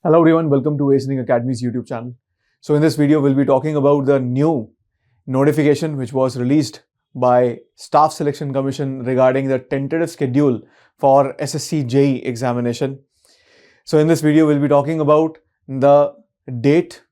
Hello everyone, welcome to Weightage Academy's YouTube channel. So in this video, we'll be talking about the new notification which was released by Staff Selection Commission regarding the tentative schedule for SSC JE examination. So in this video, we'll be talking about the date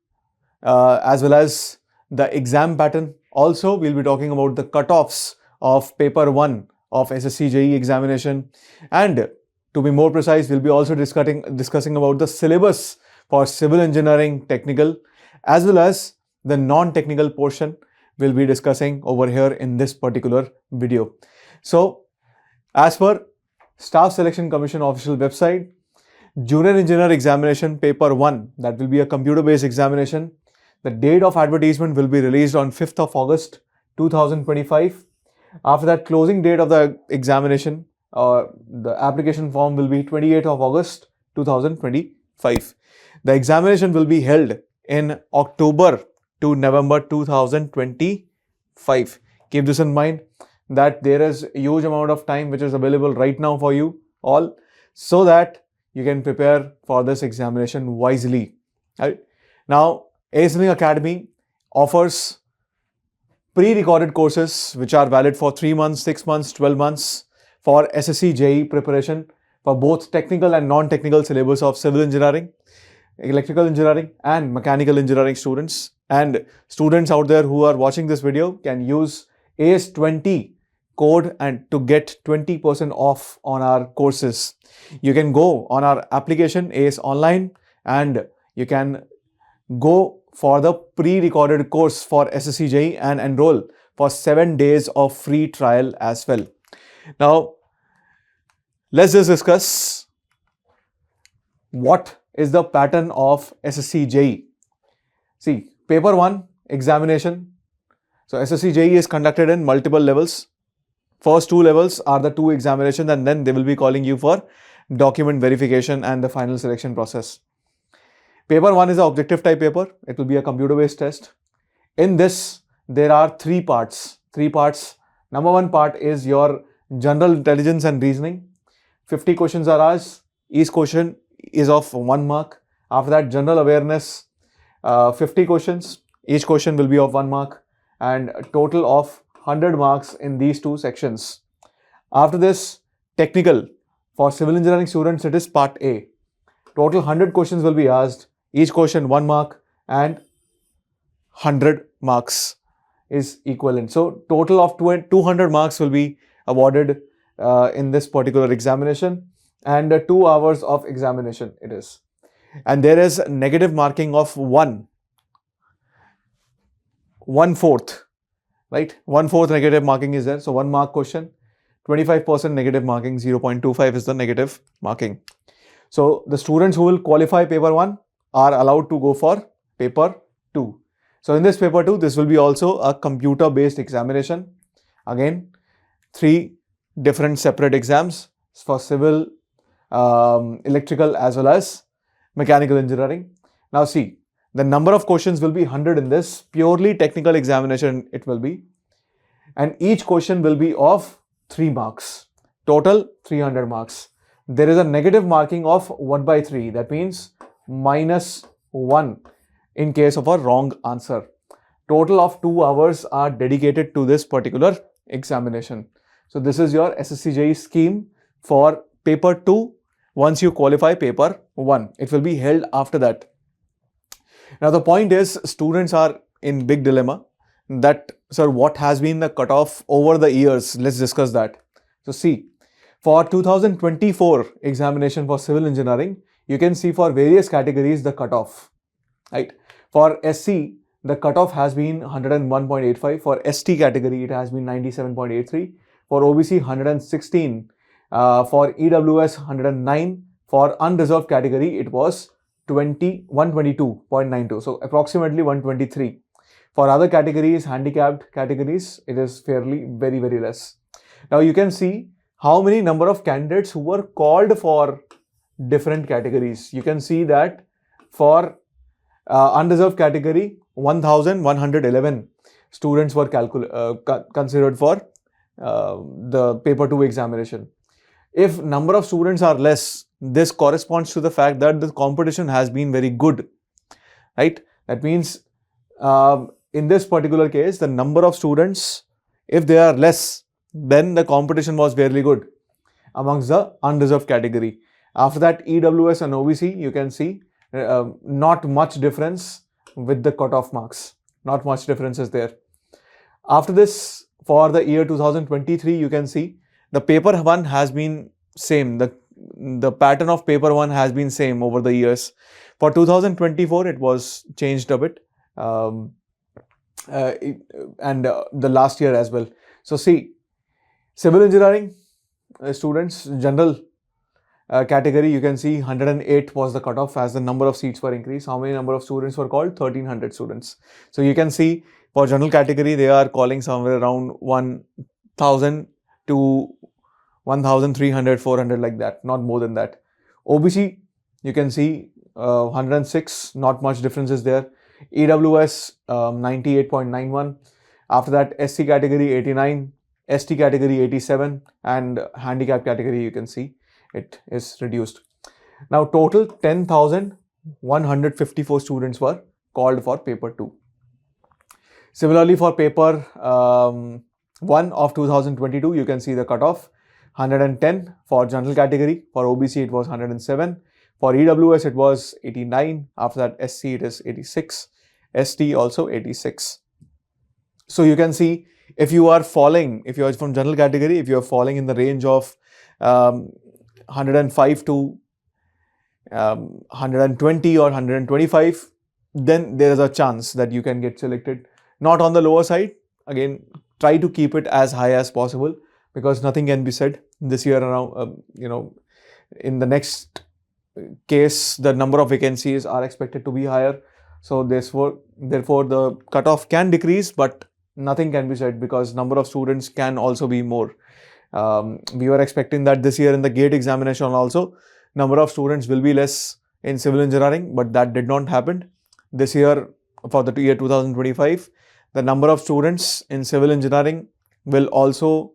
as well as the exam pattern. Also, we'll be talking about the cutoffs of paper 1 of SSC JE examination, and to be more precise, we'll be also discussing about the syllabus for civil engineering technical as well as the non-technical portion we'll be discussing over here in this particular video. So as per Staff Selection Commission official website, Junior Engineer examination paper 1, that will be a computer-based examination. The date of advertisement will be released on 5th of August 2025. After that, closing date of the examination, the application form will be 28th of August 2025. The examination will be held in October to November 2025. Keep this in mind that there is a huge amount of time which is available right now for you all, so that you can prepare for this examination wisely. Right? Now, Weightage Academy offers pre-recorded courses which are valid for 3 months, 6 months, 12 months for SSC JE preparation for both technical and non-technical syllabus of civil engineering, electrical engineering and mechanical engineering students. And students out there who are watching this video can use ACE20 code and to get 20% off on our courses. You can go on our application ACE Online and you can go for the pre-recorded course for SSC JE and enroll for 7 days of free trial as well. Now, let's just discuss what is the pattern of SSC JE. See, paper 1 examination. So, SSC JE is conducted in multiple levels. First 2 levels are the 2 examinations, and then they will be calling you for document verification and the final selection process. Paper 1 is an objective type paper. It will be a computer-based test. In this, there are 3 parts. Number 1 part is your general intelligence and reasoning. 50 questions are asked. Each question is of 1 mark. After that, general awareness, 50 questions. Each question will be of 1 mark, and a total of 100 marks in these 2 sections. After this, technical. For civil engineering students, it is part A. Total 100 questions will be asked. Each question 1 mark and 100 marks is equivalent. So total of 200 marks will be awarded in this particular examination, and 2 hours of examination it is. And there is negative marking of 1/4, right? 1/4 negative marking is there. So 1 mark question, 25% negative marking, 0.25 is the negative marking. So the students who will qualify paper 1 are allowed to go for paper 2. So in this paper 2, this will be also a computer-based examination. Again, 3 different separate exams for civil, electrical as well as mechanical engineering. Now see, the number of questions will be 100 in this purely technical examination it will be, and each question will be of 3 marks, total 300 marks. There is a negative marking of 1/3, that means -1 in case of a wrong answer. Total of 2 hours are dedicated to this particular examination. So this is your SSC JE scheme for paper 2 once you qualify paper 1. It will be held after that. Now the point is, students are in big dilemma that, sir, what has been the cutoff over the years? Let's discuss that. So see, for 2024 examination for civil engineering, you can see for various categories the cutoff, right? For SC, the cutoff has been 101.85. For ST category, it has been 97.83. For OBC, 116. For EWS, 109. For unreserved category, it was 122.92. So approximately 123. For other categories, handicapped categories, it is fairly very, very less. Now you can see how many number of candidates who were called for different categories. You can see that for unreserved category, 1,111 students were considered for the paper 2 examination. If number of students are less, this corresponds to the fact that the competition has been very good, right? That means in this particular case, the number of students, if they are less, then the competition was fairly good amongst the unreserved category. After that, EWS and OBC, you can see not much difference with the cutoff marks. Not much difference is there. After this, for the year 2023, you can see the paper 1 has been same. The pattern of paper 1 has been same over the years. For 2024, it was changed a bit. And the last year as well. So see, civil engineering students, general category, you can see 108 was the cutoff as the number of seats were increased. How many number of students were called? 1300 students. So you can see for general category, they are calling somewhere around 1000 to 1300, 400 like that, not more than that. OBC, you can see 106, not much differences there. EWS 98.91. After that, SC category 89, ST category 87, and handicap category, you can see it is reduced. Now total 10,154 students were called for paper 2. Similarly, for paper 1 of 2022, you can see the cutoff 110 for general category. For OBC, it was 107. For EWS, it was 89. After that, SC, it is 86. ST also 86. So you can see if you are falling, if you are from general category, if you are falling in the range of 105 to 120 or 125, then there is a chance that you can get selected. Not on the lower side. Again, try to keep it as high as possible because nothing can be said this year around. In the next case, the number of vacancies are expected to be higher. So therefore the cutoff can decrease, but nothing can be said because number of students can also be more. We were expecting that this year in the GATE examination also, number of students will be less in civil engineering, but that did not happen. This year, for the year 2025, the number of students in civil engineering will also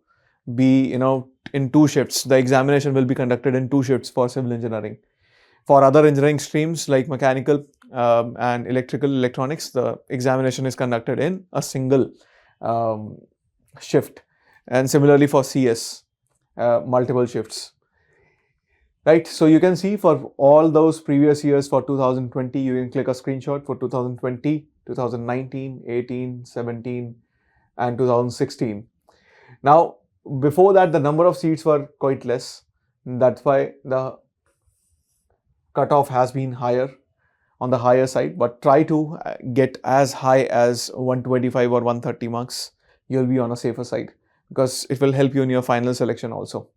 be, in 2 shifts. The examination will be conducted in 2 shifts for civil engineering. For other engineering streams like mechanical and electrical electronics, the examination is conducted in a single shift. And similarly for CS, multiple shifts. Right, so you can see for all those previous years for 2020, you can click a screenshot for 2020, 2019, 18, 17, and 2016. Now, before that, the number of seats were quite less. That's why the cutoff has been higher, on the higher side, but try to get as high as 125 or 130 marks. You'll be on a safer side because it will help you in your final selection also.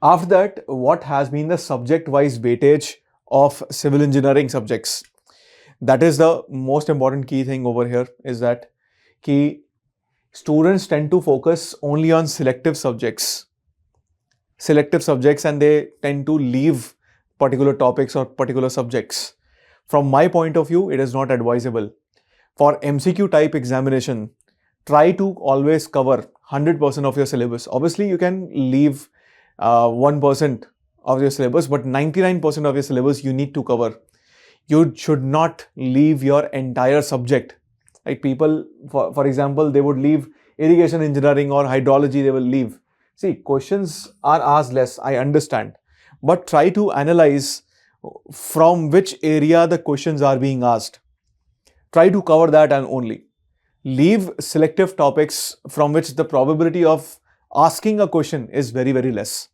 After that, what has been the subject-wise weightage of civil engineering subjects? That is the most important key thing over here, is that students tend to focus only on selective subjects, and they tend to leave particular topics or particular subjects. From my point of view, it is not advisable. For MCQ type examination, try to always cover 100% of your syllabus. Obviously, you can leave 1% of your syllabus, but 99% of your syllabus you need to cover. You should not leave your entire subject. Like people, for example, they would leave irrigation engineering or hydrology, they will leave. See, questions are asked less, I understand, but try to analyze from which area the questions are being asked. Try to cover that and only. Leave selective topics from which the probability of asking a question is very, very less.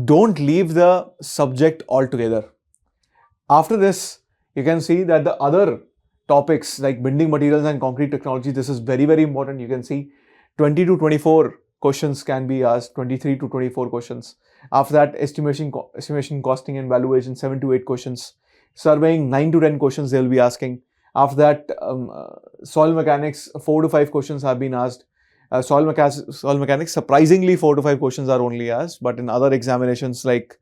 Don't leave the subject altogether. After this, you can see that the other topics like building materials and concrete technology, this is very, very important. You can see 20 to 24 questions can be asked, 23 to 24 questions. After that, estimation, costing and valuation, 7 to 8 questions. Surveying, 9 to 10 questions they will be asking. After that, soil mechanics, 4 to 5 questions have been asked. Soil mechanics, surprisingly 4 to 5 questions are only asked, but in other examinations like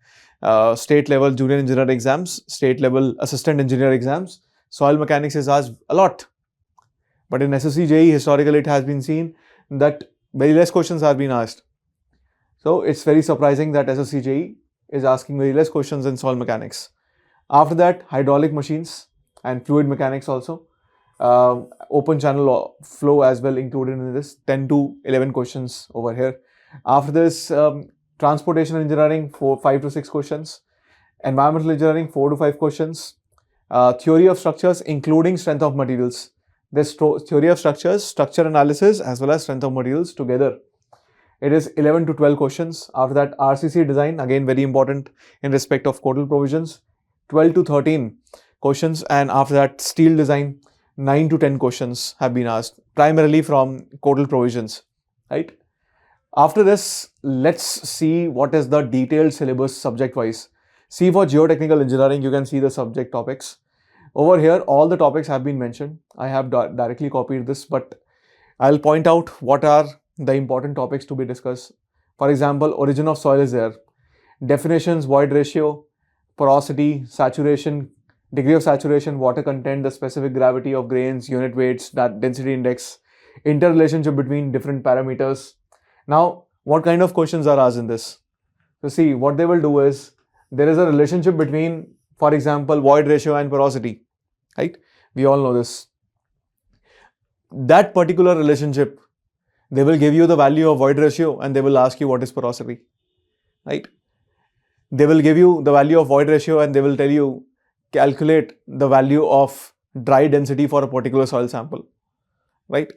state level junior engineer exams, state level assistant engineer exams, soil mechanics is asked a lot. But in SSC JE, historically it has been seen that very less questions are being asked. So it's very surprising that SSC JE is asking very less questions in soil mechanics. After that, hydraulic machines and fluid mechanics also. Open channel flow as well included in this, 10 to 11 questions over here. After this, transportation engineering, 5 to 6 questions. Environmental engineering, 4 to 5 questions. Theory of structures including strength of materials. This theory of structures, structure analysis as well as strength of materials together. It is 11 to 12 questions. After that, RCC design, again very important in respect of codal provisions, 12 to 13 questions. And after that, steel design, 9 to 10 questions have been asked, primarily from codal provisions, right? After this, let's see what is the detailed syllabus subject-wise. See, for geotechnical engineering, you can see the subject topics. Over here, all the topics have been mentioned. I have directly copied this, but I'll point out what are the important topics to be discussed. For example, origin of soil is there. Definitions, void ratio, porosity, saturation, degree of saturation, water content, the specific gravity of grains, unit weights, that density index, interrelationship between different parameters. Now, what kind of questions are asked in this? So see, what they will do is, there is a relationship between, for example, void ratio and porosity, right? We all know this. That particular relationship, they will give you the value of void ratio and they will ask you what is porosity, right? They will give you the value of void ratio and they will tell you, calculate the value of dry density for a particular soil sample, right?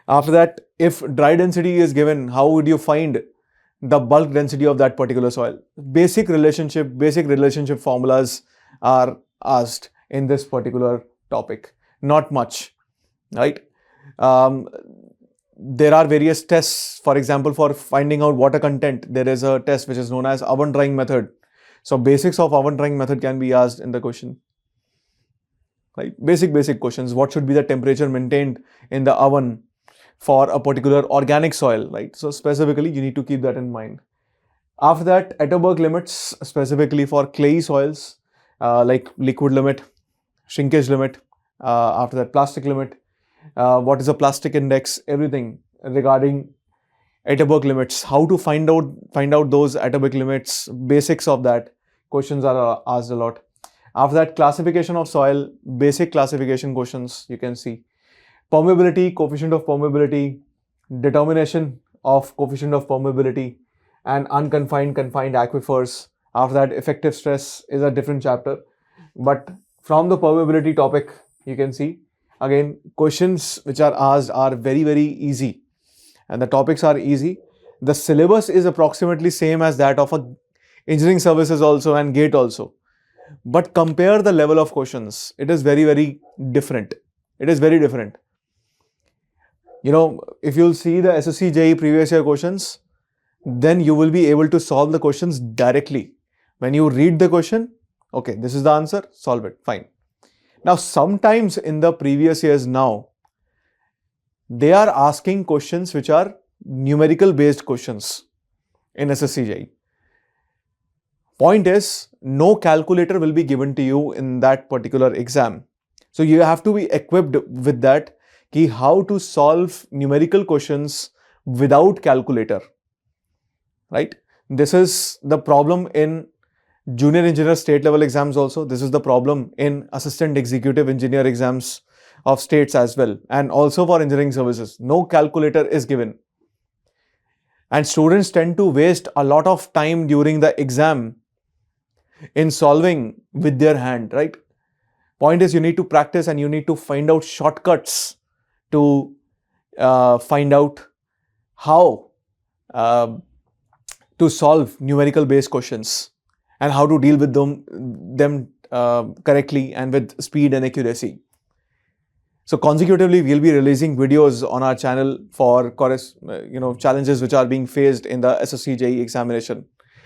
After that, if dry density is given, how would you find the bulk density of that particular soil? Basic relationship formulas are asked in this particular topic. Not much, right? There are various tests. For example, for finding out water content, there is a test which is known as oven drying method. So basics of oven drying method can be asked in the question, right? Basic questions. What should be the temperature maintained in the oven for a particular organic soil, right? So specifically, you need to keep that in mind. After that, Atterberg limits, specifically for clayey soils, like liquid limit, shrinkage limit, after that, plastic limit, what is a plastic index, everything regarding Atterberg limits, how to find out those Atterberg limits, basics of that, questions are asked a lot. After that, classification of soil, basic classification questions you can see. Permeability, coefficient of permeability, determination of coefficient of permeability, and unconfined, confined aquifers. After that, effective stress is a different chapter. But from the permeability topic, you can see, again, questions which are asked are very, very easy. And the topics are easy. The syllabus is approximately same as that of a engineering services also and GATE also. But compare the level of questions. It is very, very different. It is very different. You know, if you'll see the SSC JE previous year questions, then you will be able to solve the questions directly. When you read the question, okay, this is the answer, solve it, fine. Now, sometimes in the previous years now, they are asking questions which are numerical based questions in SSC JE. Point is, no calculator will be given to you in that particular exam. So you have to be equipped with that, how to solve numerical questions without calculator, right? This is the problem in junior engineer state level exams also. This is the problem in assistant executive engineer exams of states as well, and also for engineering services. No calculator is given. And students tend to waste a lot of time during the exam in solving with their hand, right? Point is, you need to practice and you need to find out shortcuts to find out how to solve numerical based questions and how to deal with them correctly and with speed and accuracy. So consecutively, we'll be releasing videos on our channel for challenges which are being faced in the SSC JE examination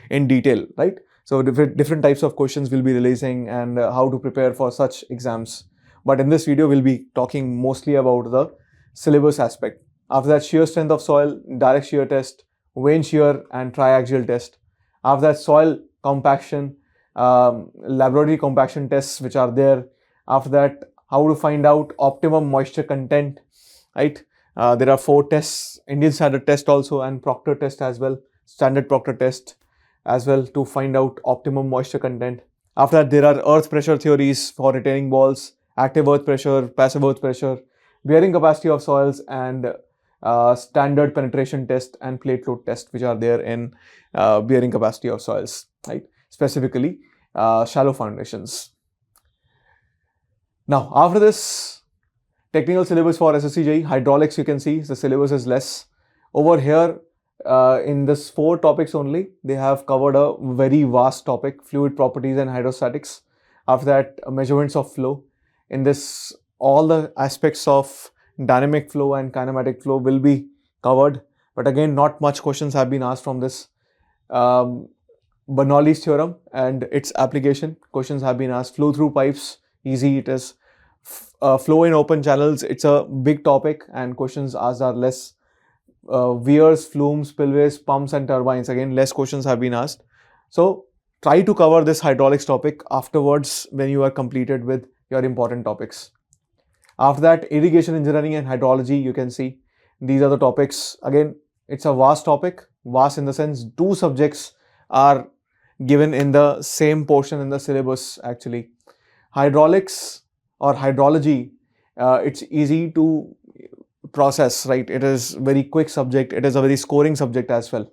in detail, right? So different types of questions we'll be releasing and how to prepare for such exams. But in this video, we'll be talking mostly about the syllabus aspect. After that, shear strength of soil, direct shear test, vane shear and triaxial test. After that, soil compaction, laboratory compaction tests which are there. After that, how to find out optimum moisture content, right? There are 4 tests, Indian standard test also and Proctor test as well. standard Proctor test as well to find out optimum moisture content. After that, there are earth pressure theories for retaining balls, active earth pressure, passive earth pressure, bearing capacity of soils, and standard penetration test and plate load test, which are there in bearing capacity of soils, right? Specifically, shallow foundations. Now, after this, technical syllabus for SSC JE, hydraulics, you can see the syllabus is less. Over here, in this 4 topics only, they have covered a very vast topic, fluid properties and hydrostatics. After that, measurements of flow. In this, all the aspects of dynamic flow and kinematic flow will be covered. But again, not much questions have been asked from this. Bernoulli's theorem and its application, questions have been asked. Flow through pipes, easy it is. Flow in open channels, it's a big topic and questions asked are less. Weirs, flumes, spillways, pumps and turbines, again less questions have been asked. So try to cover this hydraulics topic afterwards when you are completed with your important topics. After that, irrigation engineering and hydrology, you can see these are the topics. Again, it's a vast topic, vast in the sense 2 subjects are given in the same portion in the syllabus actually. Hydraulics or hydrology, it's easy to process, right? It is very quick subject. It is a very scoring subject as well.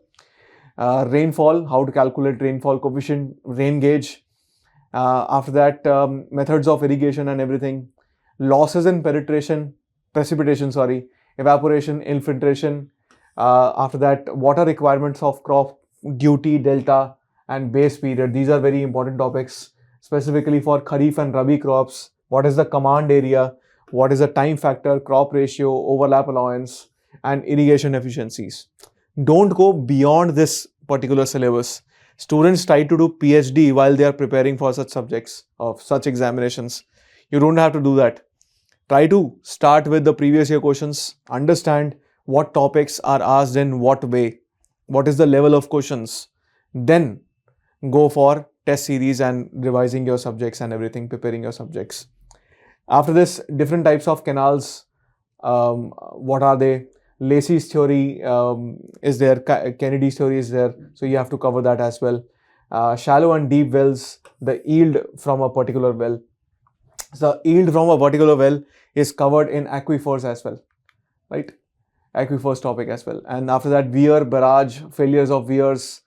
Rainfall, how to calculate rainfall coefficient, rain gauge. After that, methods of irrigation and everything. Losses in precipitation, evaporation, infiltration. After that, water requirements of crop, duty, delta, and base period. These are very important topics, specifically for Kharif and Rabi crops. What is the command area? What is the time factor, crop ratio, overlap allowance, and irrigation efficiencies. Don't go beyond this particular syllabus. Students try to do PhD while they are preparing for such subjects of such examinations. You don't have to do that. Try to start with the previous year questions, understand what topics are asked in what way, what is the level of questions, then go for test series and revising your subjects and everything, preparing your subjects. After this, different types of canals, what are they? Lacey's theory is there, Kennedy's theory is there, so you have to cover that as well. Shallow and deep wells, the yield from a particular well. So yield from a particular well is covered in aquifers as well, right? Aquifers topic as well. And after that, weir, barrage, failures of weirs.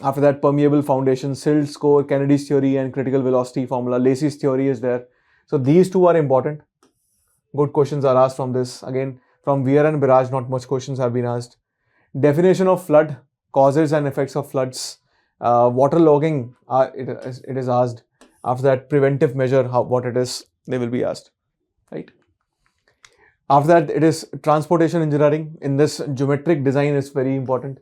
After that, permeable foundation, silt score, Kennedy's theory and critical velocity formula. Lacey's theory is there. So these 2 are important. Good questions are asked from this. Again, from weir and barrage, not much questions have been asked. Definition of flood, causes and effects of floods. Water logging, it is asked. After that, preventive measure, what it is, they will be asked, right? After that, it is transportation engineering. In this, geometric design is very important.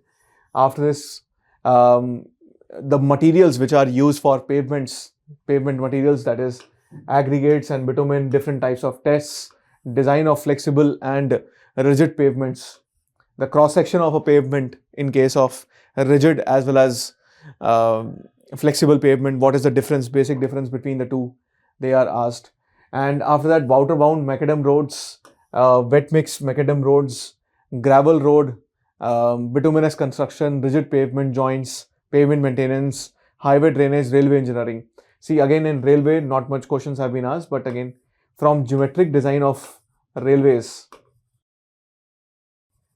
After this, the materials which are used for pavement materials, that is aggregates and bitumen, different types of tests, design of flexible and rigid pavements, the cross section of a pavement in case of rigid as well as flexible pavement, what is the difference, basic difference between the 2, they are asked. And after that, water bound macadam roads, wet mix macadam roads, gravel road, bituminous construction, rigid pavement joints, pavement maintenance, highway drainage, railway engineering. See, again in railway, not much questions have been asked, but again from geometric design of railways,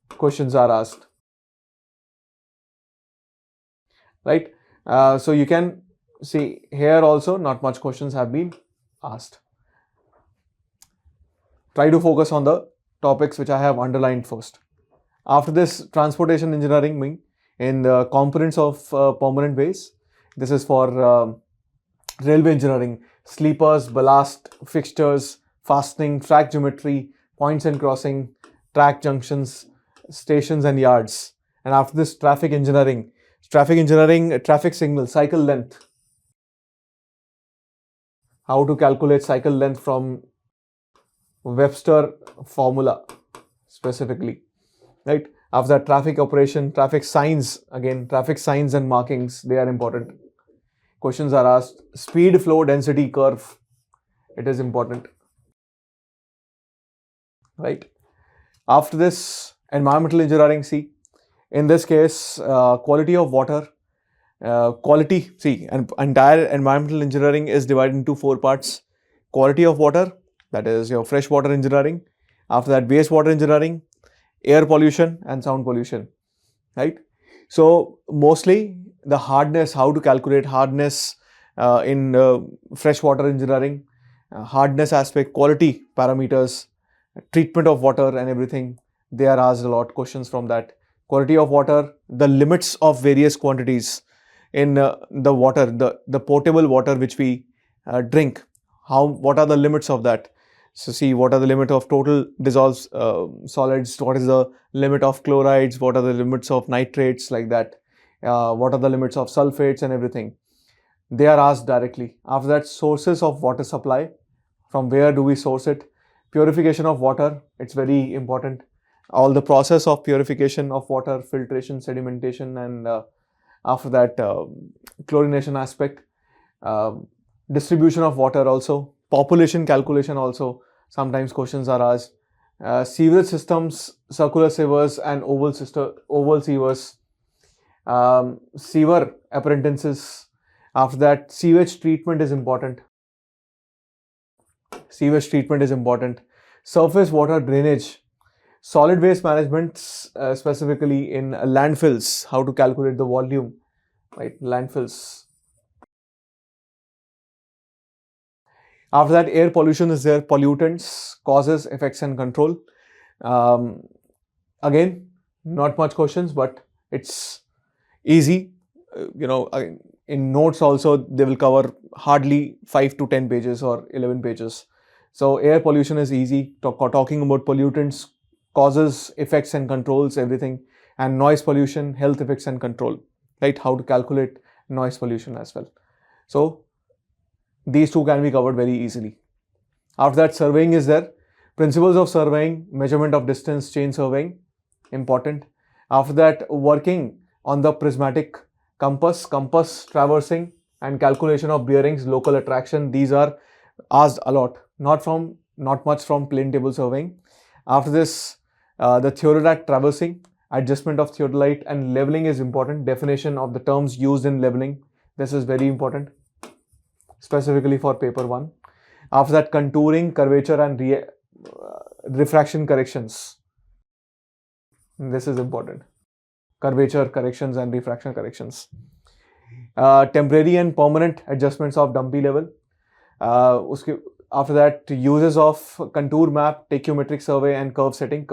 questions are asked, right? So you can see here also not much questions have been asked. Try to focus on the topics which I have underlined first. After this, transportation engineering in the components of permanent ways. This is for railway engineering, sleepers, ballast, fixtures, fastening, track geometry, points and crossing, track junctions, stations and yards. And after this, traffic engineering, traffic signal, cycle length. How to calculate cycle length from Webster formula specifically, right? After that, traffic operation, traffic signs, again traffic signs and markings, they are important. Questions are asked. Speed flow density curve, it is important, right? After this, environmental engineering, see, In this case, quality of water. Quality, see, entire environmental engineering is divided into 4 parts. Quality of water, that is your freshwater engineering. After that, wastewater engineering, air pollution and sound pollution, right? So mostly the hardness, how to calculate hardness in freshwater engineering, hardness aspect, quality parameters, treatment of water and everything. They are asked a lot questions from that. Quality of water, the limits of various quantities in the water, the potable water which we drink. What are the limits of that? So see, what are the limit of total dissolved solids? What is the limit of chlorides? What are the limits of nitrates, like that? What are the limits of sulfates and everything? They are asked directly. After that, sources of water supply. From where do we source it? Purification of water, it's very important. All the process of purification of water, filtration, sedimentation, and after that, chlorination aspect. Distribution of water also. Population calculation also. Sometimes questions are asked. Sewerage systems, circular sewers and oval sewers. Sewer appendices. After that, sewage treatment is important. Sewage treatment is important. Surface water drainage. Solid waste management, specifically in landfills, how to calculate the volume, right? Landfills. After that, air pollution is there. Pollutants, causes, effects and control. Again, not much questions, but it's easy. In notes also, they will cover hardly 5 to 10 pages or 11 pages. So air pollution is easy. Talking about pollutants, causes, effects and controls, everything. And noise pollution, health effects and control, right? How to calculate noise pollution as well. So these two can be covered very easily. After that, surveying is there. Principles of surveying, measurement of distance, chain surveying, important. After that, working on the prismatic compass, traversing and calculation of bearings, local attraction. These are asked a lot, not much from plane table surveying. After this, the theodolite traversing, adjustment of theodolite and leveling is important. Definition of the terms used in leveling. This is very important, specifically for paper 1. After that, contouring, curvature and refraction corrections. This is important. Curvature corrections and refraction corrections. Temporary and permanent adjustments of dumpy level. After that, uses of contour map, tachyometric survey and curve setting.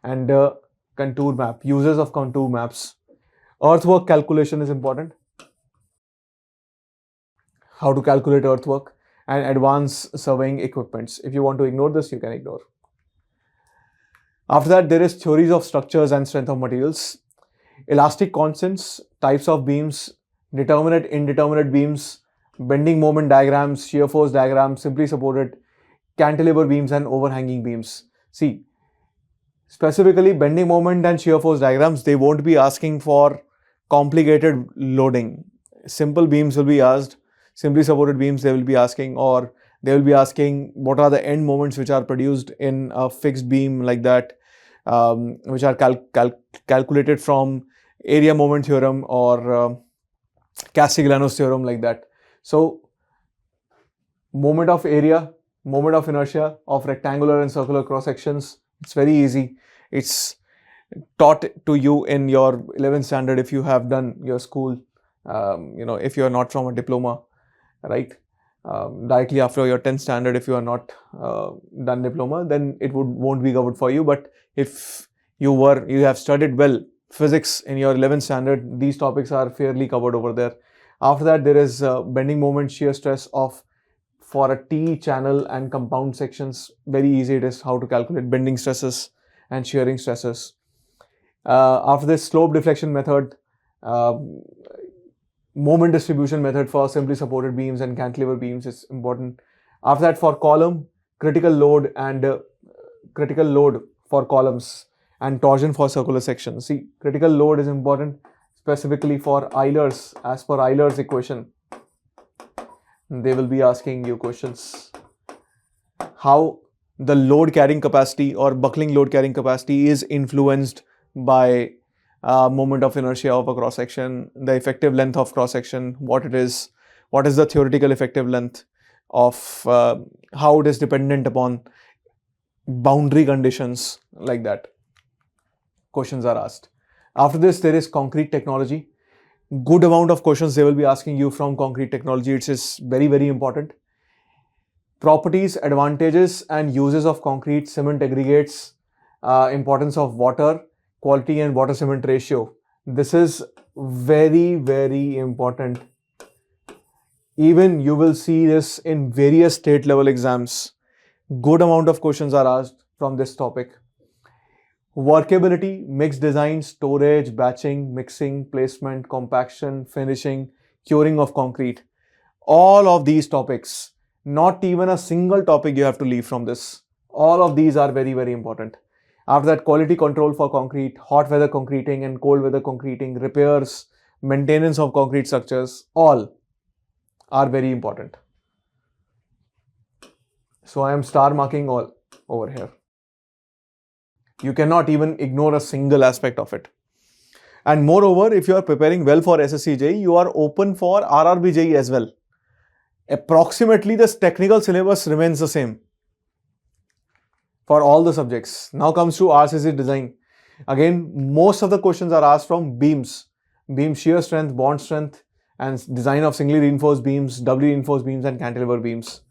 And contour map, uses of contour maps. Earthwork calculation is important. How to calculate earthwork and advanced surveying equipments. If you want to ignore this, you can ignore. After that, there is theories of structures and strength of materials. Elastic constants, types of beams, determinate, indeterminate beams, bending moment diagrams, shear force diagrams, simply supported, cantilever beams and overhanging beams. See, specifically bending moment and shear force diagrams, they won't be asking for complicated loading. Simple beams will be asked. Simply supported beams they will be asking, or they will be asking what are the end moments which are produced in a fixed beam, like that, which are calculated from area moment theorem or Castigliano's theorem, like that. So moment of area, moment of inertia of rectangular and circular cross sections, it's very easy. It's taught to you in your 11th standard if you have done your school, if you are not from a diploma, right? Directly after your 10th standard, if you are not done diploma, then it won't be covered for you. But if you have studied well physics in your 11th standard, these topics are fairly covered over there. After that, there is bending moment, shear stress for a T channel and compound sections. Very easy it is how to calculate bending stresses and shearing stresses. After this, slope deflection method, moment distribution method for simply supported beams and cantilever beams is important. After that, for column, critical load for columns and torsion for circular sections. See, critical load is important specifically for Euler's, as per Euler's equation. They will be asking you questions. How the load carrying capacity or buckling load carrying capacity is influenced by moment of inertia of a cross section, the effective length of cross section, what it is, what is the theoretical effective length of how it is dependent upon boundary conditions, like that. Questions are asked. After this, there is concrete technology. Good amount of questions they will be asking you from concrete technology. It is very, very important. Properties, advantages and uses of concrete, cement aggregates, importance of water, quality and water cement ratio. This is very, very important. Even you will see this in various state level exams. Good amount of questions are asked from this topic. Workability, mixed design, storage, batching, mixing, placement, compaction, finishing, curing of concrete. All of these topics, not even a single topic you have to leave from this. All of these are very, very important. After that, quality control for concrete, hot weather concreting and cold weather concreting, repairs, maintenance of concrete structures, all are very important. So I am star marking all over here. You cannot even ignore a single aspect of it. And moreover, if you are preparing well for SSC JE, you are open for RRB JE as well. Approximately this technical syllabus remains the same for all the subjects. Now comes to RCC design. Again, most of the questions are asked from beams, beam shear strength, bond strength, and design of singly reinforced beams, doubly reinforced beams and cantilever beams.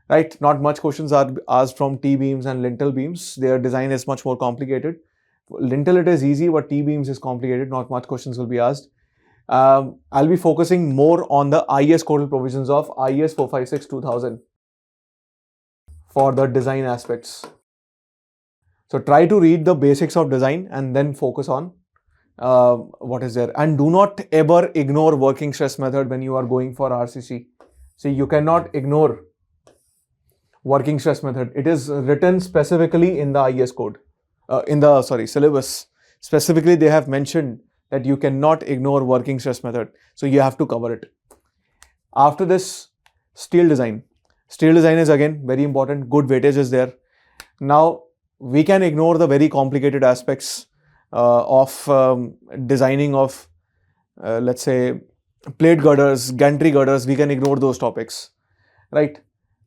Right? Not much questions are asked from T-beams and lintel beams. Their design is much more complicated. Lintel it is easy, but T-beams is complicated. Not much questions will be asked. I'll be focusing more on the IS codal provisions of IS 456-2000 for the design aspects. So try to read the basics of design and then focus on what is there. And do not ever ignore working stress method when you are going for RCC. See, you cannot ignore working stress method. It is written specifically in the IS code, syllabus. Specifically, they have mentioned that you cannot ignore working stress method. So you have to cover it. After this, steel design. Steel design is again very important. Good weightage is there. Now, we can ignore the very complicated aspects of designing of, let's say, plate girders, gantry girders. We can ignore those topics, right?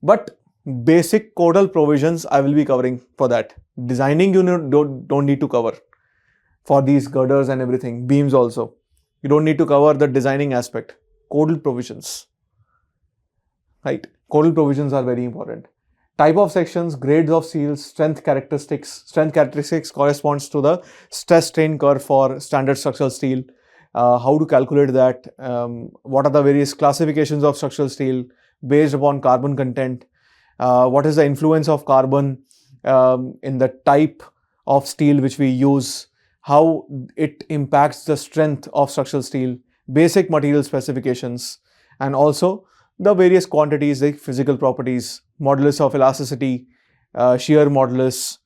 But basic codal provisions I will be covering for that. Designing you don't need to cover for these girders and everything. Beams also. You don't need to cover the designing aspect. Codal provisions. Right? Codal provisions are very important. Type of sections, grades of seals, strength characteristics. Strength characteristics corresponds to the stress strain curve for standard structural steel. How to calculate that? What are the various classifications of structural steel based upon carbon content? What is the influence of carbon in the type of steel which we use, how it impacts the strength of structural steel, basic material specifications, and also the various quantities like physical properties, modulus of elasticity, shear modulus,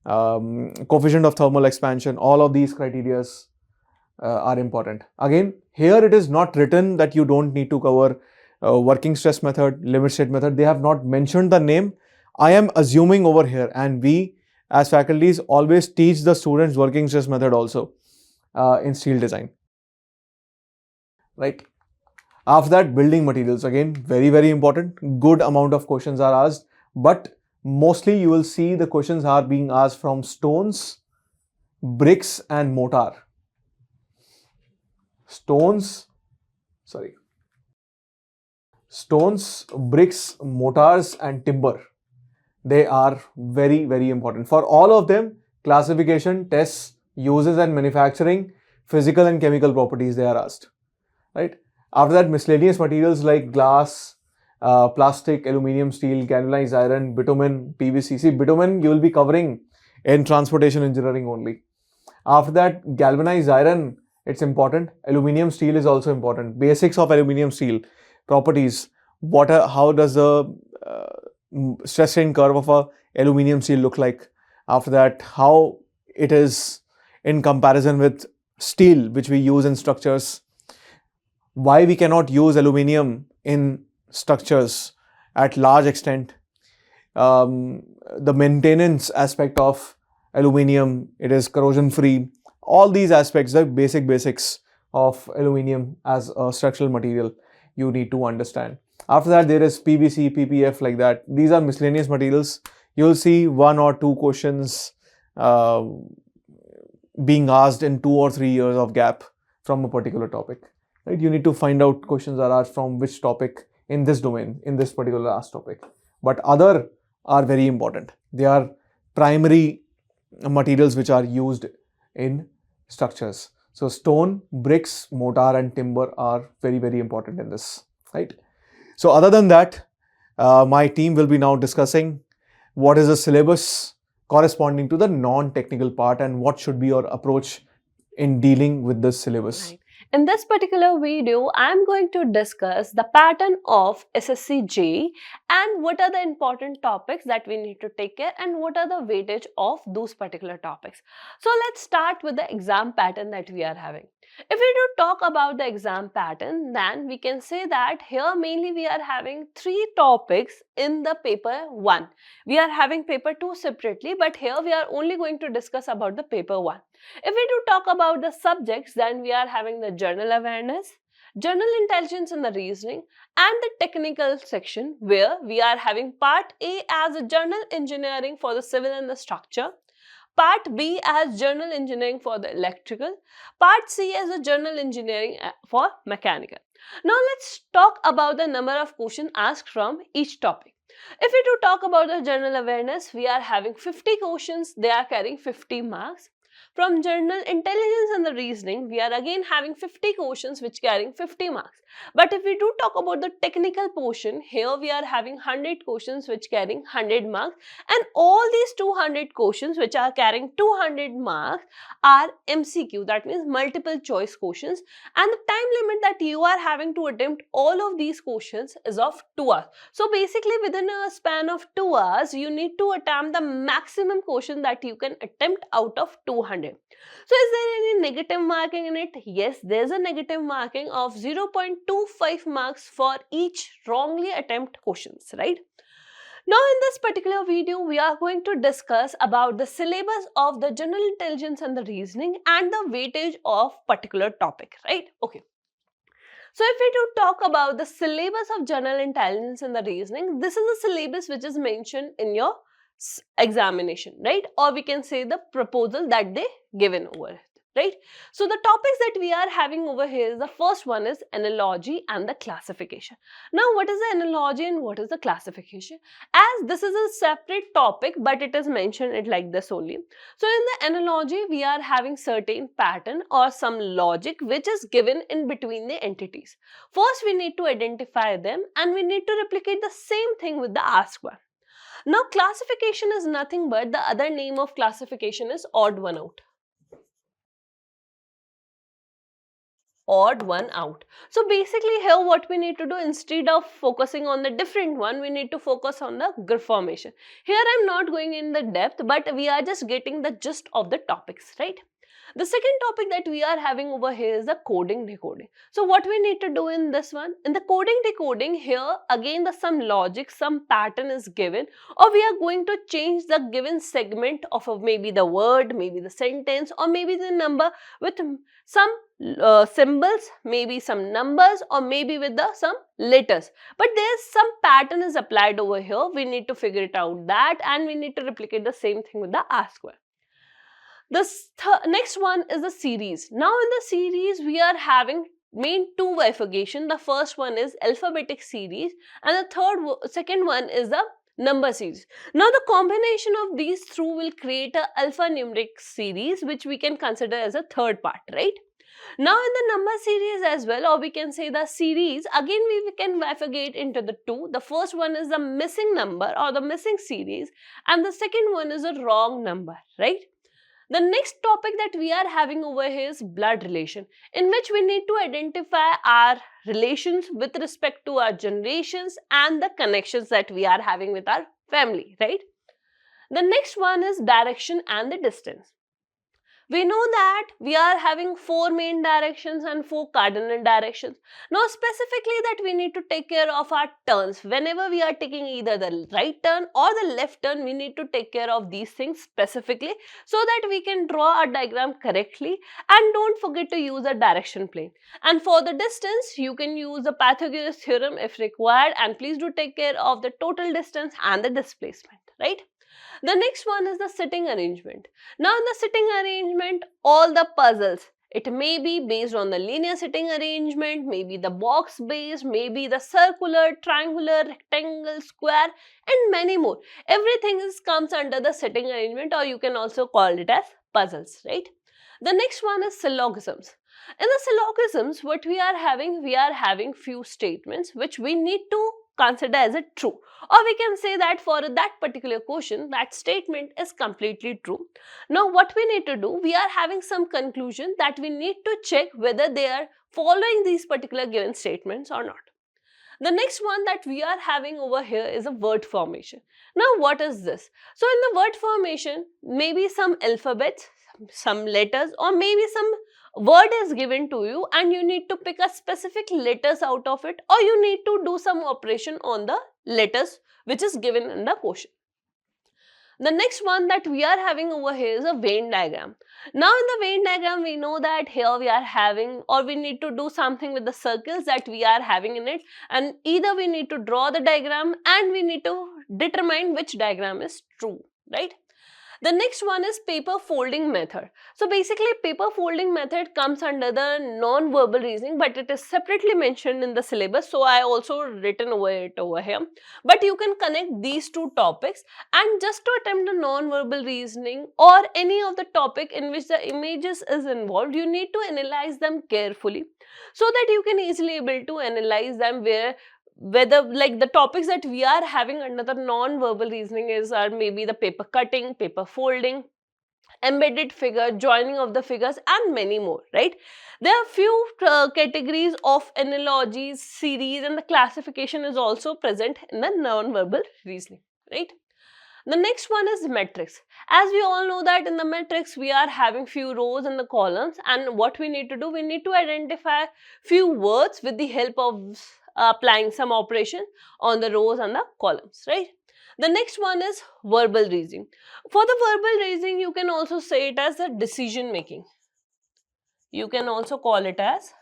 coefficient of thermal expansion. All of these criteria are important. Again, here it is not written that you don't need to cover working stress method, limit state method. They have not mentioned the name. I am assuming over here, and we as faculties always teach the students working stress method also in steel design. Right? After that, building materials. Again, very, very important. Good amount of questions are asked, but mostly you will see the questions are being asked from stones, bricks and mortar. Stones, bricks, mortars and timber. They are very, very important. For all of them, classification, tests, uses and manufacturing, physical and chemical properties they are asked. Right? After that, miscellaneous materials like glass, plastic, aluminium, steel, galvanized iron, bitumen, PVC. See, bitumen you will be covering in transportation engineering only. After that, galvanized iron, it's important. Aluminium steel is also important. Basics of aluminium steel, properties, how does the stress strain curve of a aluminium steel look like? After that, how it is in comparison with steel which we use in structures. Why we cannot use aluminium in structures at large extent. The maintenance aspect of aluminium, it is corrosion free. all these aspects, the basics of aluminum as a structural material, you need to understand. After that, there is PVC, PPF, like that. These are miscellaneous materials. You'll see 1 or 2 questions being asked in 2 or 3 years of gap from a particular topic. Right? You need to find out questions that are from which topic in this domain, in this particular asked topic. But other are very important. They are primary materials which are used in structures. So stone, bricks, mortar and timber are very important in this, right? So other than that, my team will be now discussing what is the syllabus corresponding to the non-technical part and what should be your approach in dealing with this syllabus. Right. In this particular video, I am going to discuss the pattern of SSC JE and what are the important topics that we need to take care and what are the weightage of those particular topics. So let's start with the exam pattern that we are having. If we do talk about the exam pattern, then we can say that here mainly we are having 3 topics in the paper 1. We are having paper 2 separately, but here we are only going to discuss about the paper 1. If we do talk about the subjects, then we are having the general awareness, general intelligence and the reasoning, and the technical section where we are having part A as a general engineering for the civil and the structure, part B as general engineering for the electrical, part C as a general engineering for mechanical. Now let's talk about the number of questions asked from each topic. If we do talk about the general awareness, we are having 50 questions, they are carrying 50 marks. From general intelligence and the reasoning, we are again having 50 questions which carrying 50 marks. But if we do talk about the technical portion, here we are having 100 questions which carrying 100 marks, and all these 200 questions which are carrying 200 marks are MCQ, that means multiple choice questions, and the time limit that you are having to attempt all of these questions is of 2 hours. So basically within a span of 2 hours, you need to attempt the maximum question that you can attempt out of 200. So is there any negative marking in it? Yes, there is a negative marking of 0.25 marks for each wrongly attempt questions, right? Now in this particular video, we are going to discuss about the syllabus of the general intelligence and the reasoning and the weightage of particular topic, right? Okay. So if we do talk about the syllabus of general intelligence and the reasoning, this is the syllabus which is mentioned in your examination, right? Or we can say the proposal that they given over it, right? So the topics that we are having over here, the first one is analogy and the classification. Now what is the analogy and what is the classification? As this is a separate topic, but it is mentioned it like this only. So in the analogy, we are having certain pattern or some logic which is given in between the entities. First we need to identify them and we need to replicate the same thing with the asked one. Now classification is nothing but the other name of classification is odd one out. Odd one out. So basically here what we need to do, instead of focusing on the different one, we need to focus on the group formation. Here I am not going in the depth, but we are just getting the gist of the topics, right? The second topic that we are having over here is the coding decoding. So what we need to do in this one, in the coding decoding, here again the some logic, some pattern is given, or we are going to change the given segment of maybe the word, maybe the sentence, or maybe the number with some symbols, maybe some numbers, or maybe with the some letters. But there's some pattern is applied over here. We need to figure it out that, and we need to replicate the same thing with the ask one. The next one is the series. Now in the series, we are having main 2 bifurcation. The first one is alphabetic series and the second one is the number series. Now the combination of these two will create a alphanumeric series which we can consider as a third part, right? Now in the number series as well, or we can say the series, again we can bifurcate into the 2. The first one is the missing number or the missing series and the second one is a wrong number, right? The next topic that we are having over here is blood relation, in which we need to identify our relations with respect to our generations and the connections that we are having with our family, right? The next one is direction and the distance. We know that we are having 4 main directions and 4 cardinal directions. Now specifically that we need to take care of our turns. Whenever we are taking either the right turn or the left turn, we need to take care of these things specifically so that we can draw our diagram correctly, and don't forget to use a direction plane. And for the distance, you can use the Pythagoras theorem if required, and please do take care of the total distance and the displacement, right? The next one is the sitting arrangement. Now in the sitting arrangement, all the puzzles, it may be based on the linear sitting arrangement, maybe the box based, maybe the circular, triangular, rectangle, square, and many more. Everything comes under the sitting arrangement, or you can also call it as puzzles, right? The next one is syllogisms. In the syllogisms, what we are having few statements which we need to consider as a true, or we can say that for that particular question, that statement is completely true. Now what we need to do, we are having some conclusion that we need to check whether they are following these particular given statements or not. The next one that we are having over here is a word formation. Now what is this? So in the word formation, maybe some alphabets, some letters, or maybe some word is given to you and you need to pick a specific letters out of it, or you need to do some operation on the letters which is given in the question. The next one that we are having over here is a Venn diagram. Now in the Venn diagram, we know that here we are having, or we need to do something with the circles that we are having in it, and either we need to draw the diagram and we need to determine which diagram is true, right? The next one is paper folding method. So basically paper folding method comes under the non-verbal reasoning, but it is separately mentioned in the syllabus, so I also written it over here. But you can connect these two topics, and just to attempt the non-verbal reasoning or any of the topic in which the images is involved, you need to analyze them carefully so that you can easily able to analyze them, whether like the topics that we are having under the non-verbal reasoning are maybe the paper cutting, paper folding, embedded figure, joining of the figures, and many more, right? There are few categories of analogies, series, and the classification is also present in the non-verbal reasoning, right? The next one is metrics. As we all know that in the metrics, we are having few rows and the columns, and what we need to do, we need to identify few words with the help of applying some operation on the rows and the columns, right? The next one is verbal reasoning. For the verbal reasoning, you can also say it as a decision making. You can also call it as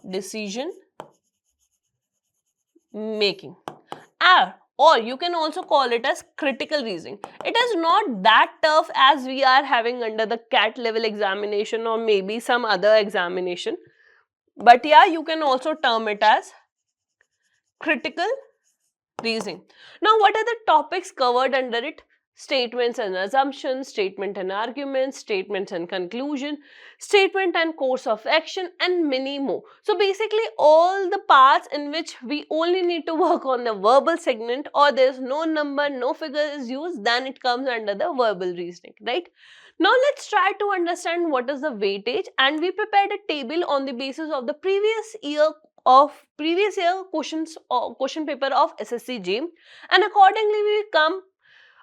decision making. Or you can also call it as critical reasoning. It is not that tough as we are having under the CAT level examination or maybe some other examination. But yeah, you can also term it as critical reasoning. Now, what are the topics covered under it? Statements and assumptions, statement and arguments, statements and conclusion, statement and course of action, and many more. So basically all the parts in which we only need to work on the verbal segment, or there is no number, no figure is used, then it comes under the verbal reasoning, right? Now let's try to understand what is the weightage, and we prepared a table on the basis of the previous year questions or question paper of SSC JE, and accordingly we come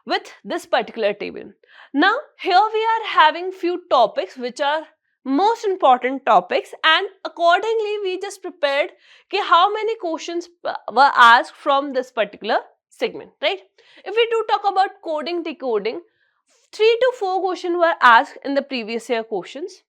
with this particular table. Now here we are having few topics which are most important topics, and accordingly we just prepared how many questions were asked from this particular segment, right? If we do talk about coding, decoding, 3 to 4 questions were asked in the previous year questions.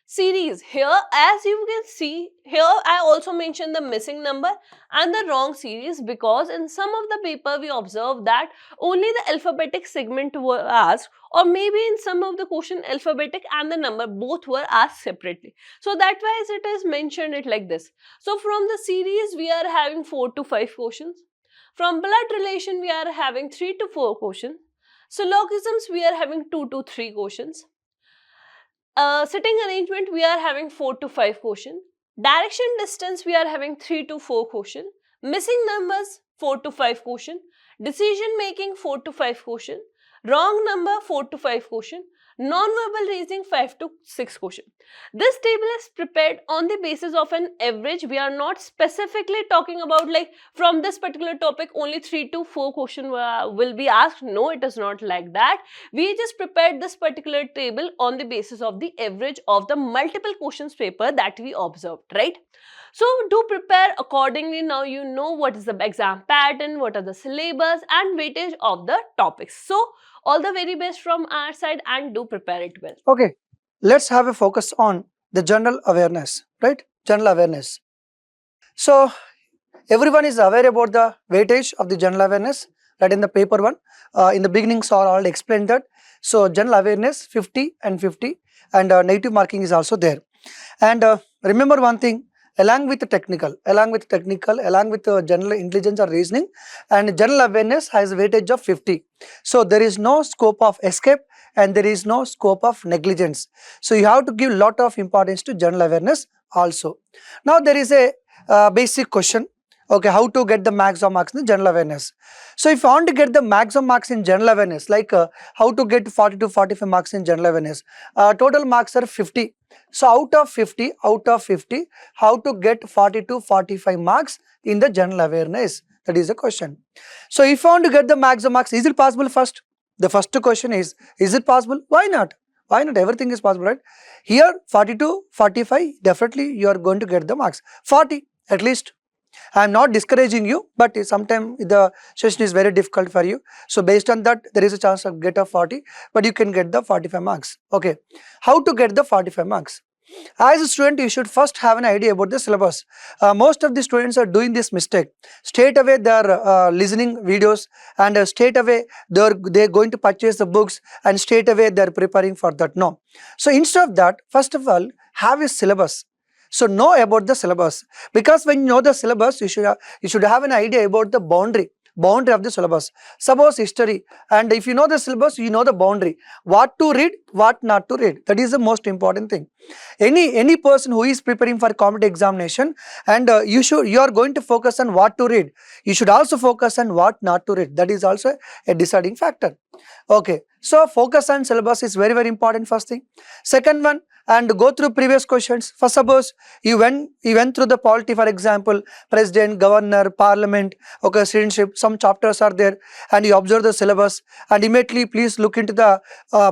Series, here as you can see, here I also mentioned the missing number and the wrong series, because in some of the paper we observed that only the alphabetic segment were asked, or maybe in some of the question alphabetic and the number both were asked separately. So that why it is mentioned it like this. So from the series we are having 4 to 5 questions. From blood relation we are having 3 to 4 questions. Syllogisms we are having 2 to 3 questions. Sitting arrangement we are having 4 to 5 questions. Direction distance we are having 3 to 4 questions. Missing numbers 4 to 5 questions. Decision making 4 to 5 questions. Wrong number 4 to 5 questions. Non-verbal reasoning 5 to 6 question. This table is prepared on the basis of an average. We are not specifically talking about like from this particular topic only 3 to 4 question will be asked. No, it is not like that. We just prepared this particular table on the basis of the average of the multiple questions paper that we observed, right? So do prepare accordingly. Now you know what is the exam pattern, what are the syllabus and weightage of the topics. So all the very best from our side and do prepare it well. Okay, let's have a focus on the general awareness, right? General awareness. So everyone is aware about the weightage of the general awareness, right? In the paper 1, in the beginning, so I already explained that. So general awareness 50 and 50 and negative marking is also there. And remember one thing, along with the technical, along with general intelligence or reasoning, and general awareness has a weightage of 50. So there is no scope of escape and there is no scope of negligence. So you have to give lot of importance to general awareness also. Now there is a basic question. Okay, how to get the maximum marks in the general awareness? So if you want to get the maximum marks in general awareness, like how to get 40 to 45 marks in general awareness, total marks are 50. So out of 50, how to get 40 to 45 marks in the general awareness? That is the question. So if you want to get the maximum marks, is it possible first? The first question is it possible? Why not? Why not? Everything is possible, right? Here 40 to 45, definitely you are going to get the marks. 40 at least. I am not discouraging you, but sometimes the session is very difficult for you. So based on that, there is a chance of get a 40, but you can get the 45 marks. Okay. How to get the 45 marks? As a student, you should first have an idea about the syllabus. Most of the students are doing this mistake. Straight away they are listening videos and straight away they are going to purchase the books and straight away they are preparing for that. No. So instead of that, first of all, have a syllabus. So know about the syllabus, because when you know the syllabus, you should have an idea about the boundary of the syllabus. Suppose history, and if you know the syllabus, you know the boundary, what to read, what not to read. That is the most important thing. Any person who is preparing for competitive examination, and you are going to focus on what to read, you should also focus on what not to read. That is also a deciding factor. Okay, so focus on syllabus is very, very important, first thing. Second one, and go through previous questions. For suppose you went through the polity, for example, president, governor, parliament, okay, citizenship, some chapters are there, and you observe the syllabus, and immediately please look into the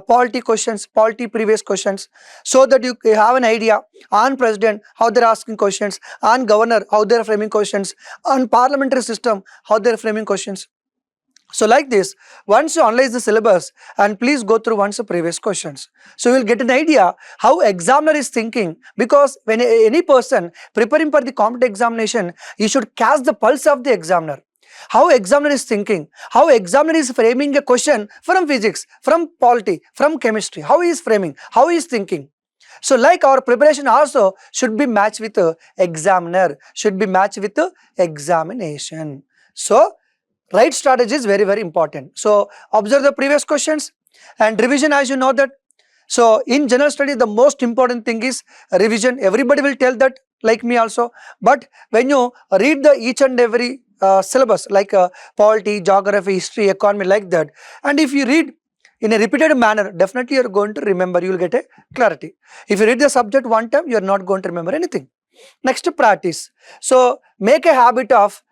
polity questions, polity previous questions, so that you have an idea on president, how they are asking questions, on governor, how they are framing questions, on parliamentary system, how they are framing questions. So like this, once you analyze the syllabus, and please go through once the previous questions, so you will get an idea how examiner is thinking, because when any person preparing for the competitive examination, you should catch the pulse of the examiner. How examiner is thinking, how examiner is framing a question from physics, from polity, from chemistry, how he is framing, how he is thinking. So like our preparation also should be matched with the examiner, should be matched with the examination. So right strategy is very, very important. So observe the previous questions and revision, as you know that. So in general study, the most important thing is revision. Everybody will tell that, like me also. But when you read the each and every syllabus, like polity, geography, history, economy, like that, and if you read in a repeated manner, definitely you are going to remember, you will get a clarity. If you read the subject one time, you are not going to remember anything. Next, practice. So make a habit of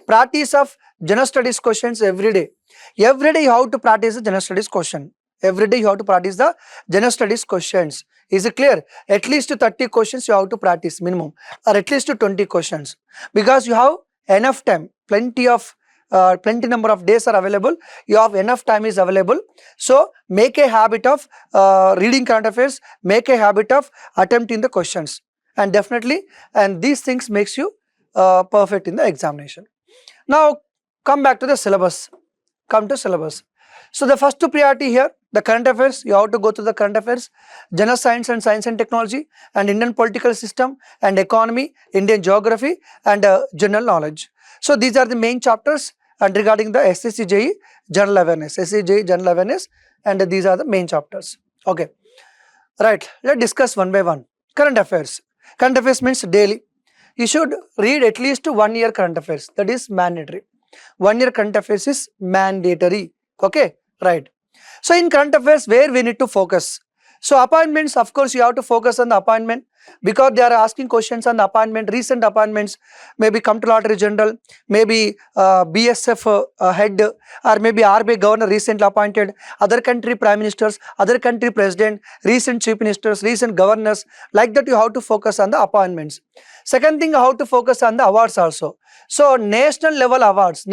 practice of general studies questions every day. Every day you have to practice the general studies question. Every day you have to practice the general studies questions. Is it clear? At least 30 questions you have to practice minimum, or at least 20 questions, because you have enough time, plenty number of days are available, you have enough time is available. So make a habit of reading current affairs, make a habit of attempting the questions, and definitely, and these things makes you perfect in the examination. Now come back to the syllabus. Come to syllabus. So the first priority here, the current affairs, you have to go through the current affairs, general science and technology, and Indian political system, and economy, Indian geography, and general knowledge. So these are the main chapters, and regarding the SSC JE general awareness, SSC JE general awareness, and these are the main chapters. Okay, right, let's discuss one by one. Current affairs. Current affairs means daily. You should read at least 1 year current affairs. That is mandatory. 1 year current affairs is mandatory. Okay, right. So in current affairs, where we need to focus? So appointments, of course, you have to focus on the appointment because they are asking questions on the appointment, recent appointments, maybe Comptroller General, maybe BSF head, or maybe RBI governor recently appointed, other country prime ministers, other country president, recent chief ministers, recent governors. Like that, you have to focus on the appointments. Second thing, you have to focus on the awards also. So national level awards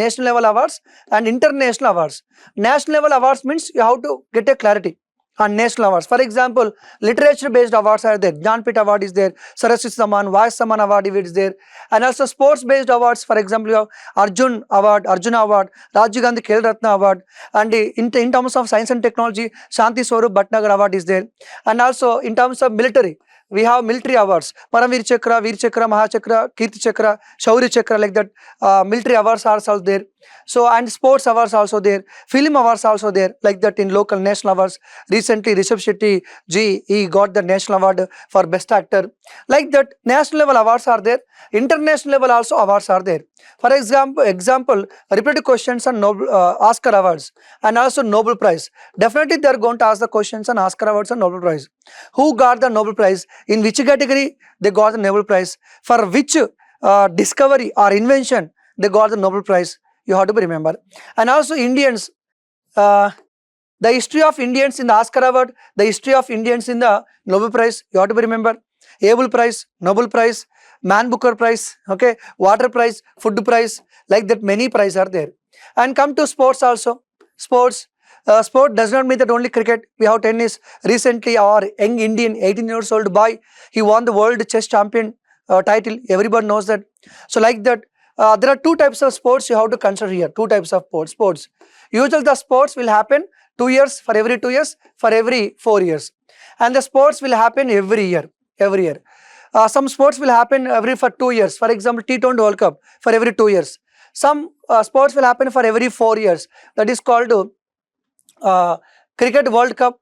and international awards. National level awards means you have to get a clarity on national awards. For example, literature based awards are there. Jnanpith award is there, Saraswati Saman, Voice Saman award is there, and also sports based awards. For example, you have Arjuna award, Rajiv Gandhi Khel Ratna award, and in terms of science and technology, Shanti Swarup Bhatnagar award is there, and also in terms of military, we have military awards, Paramveer Chakra, Veer Chakra, Mahachakra, Kirti Chakra, Shaurya Chakra, like that. Military awards are also there. So, and sports awards also there, film awards also there, like that. In local national awards, recently Rishabh Shetty ji, he got the national award for best actor. Like that, national level awards are there, international level also awards are there. For example, repeated questions on Oscar awards and also Nobel Prize. Definitely they are going to ask the questions on Oscar awards and Nobel Prize. Who got the Nobel Prize? In which category they got the Nobel Prize? For which discovery or invention they got the Nobel Prize? You have to remember. And also Indians, the history of Indians in the Oscar award, the history of Indians in the Nobel Prize, you have to remember. Abel Prize, Nobel Prize, Man Booker Prize, okay, Water Prize, Food Prize, like that many prizes are there. And come to sports also. Sports, sport does not mean that only cricket. We have tennis. Recently our young Indian 18 years old boy, he won the world chess champion title. Everybody knows that. So like that, there are two types of sports you have to consider here. Two types of sports. Usually the sports will happen 2 years, for every 2 years, for every 4 years. And the sports will happen every year. Some sports will happen for 2 years. For example, T20 World Cup for every 2 years. Some sports will happen for every 4 years. That is called Cricket World Cup,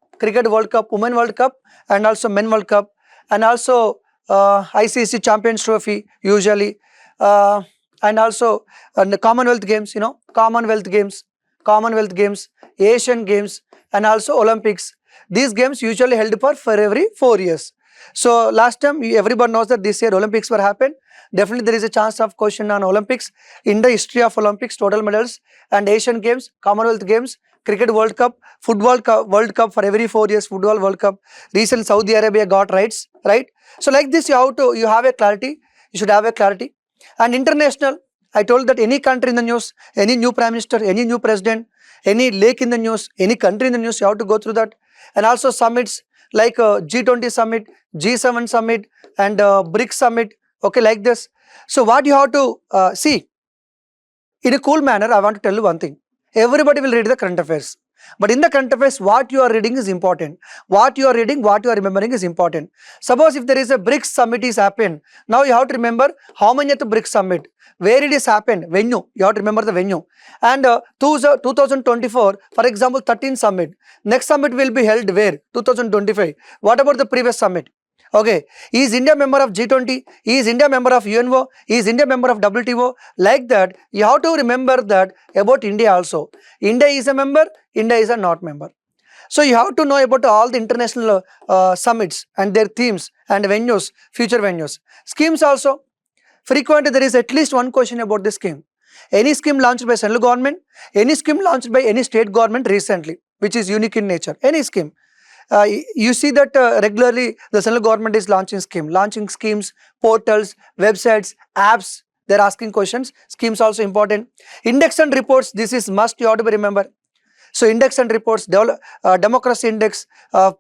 Women World Cup, and also Men World Cup, and also ICC Champions Trophy usually, and also the Commonwealth Games, Commonwealth Games, Asian Games, and also Olympics. These games usually held for every 4 years. So last time everybody knows that this year Olympics were happened. Definitely there is a chance of question on Olympics. In the history of Olympics, total medals, and Asian Games, Commonwealth Games, Cricket World Cup, Football World Cup for every 4 years, Football World Cup. Recent Saudi Arabia got rights, right? So like this you have a clarity. You should have a clarity. And international, I told that any country in the news, any new prime minister, any new president, any lake in the news, any country in the news, you have to go through that. And also summits like G20 summit, G7 summit, and BRICS summit, okay, like this. So what you have to see, in a cool manner, I want to tell you one thing. Everybody will read the current affairs. But in the current affairs, what you are reading is important. What you are reading, what you are remembering is important. Suppose if there is a BRICS summit is happened, now you have to remember how many at the BRICS summit, where it is happened, venue, you have to remember the venue. And 2024, for example, 13th summit, next summit will be held where? 2025. What about the previous summit? Okay, is India member of G20? Is India member of UNO? Is India member of WTO? Like that, you have to remember that about India also. India is a member, India is a not member. So you have to know about all the international summits and their themes and venues, future venues. Schemes also. Frequently there is at least one question about the scheme. Any scheme launched by central government, any scheme launched by any state government recently, which is unique in nature, any scheme. You see that regularly the central government is launching schemes, portals, websites, apps. They're asking questions. Schemes also important. Index and reports. This is must. You have to remember. So index and reports, democracy index,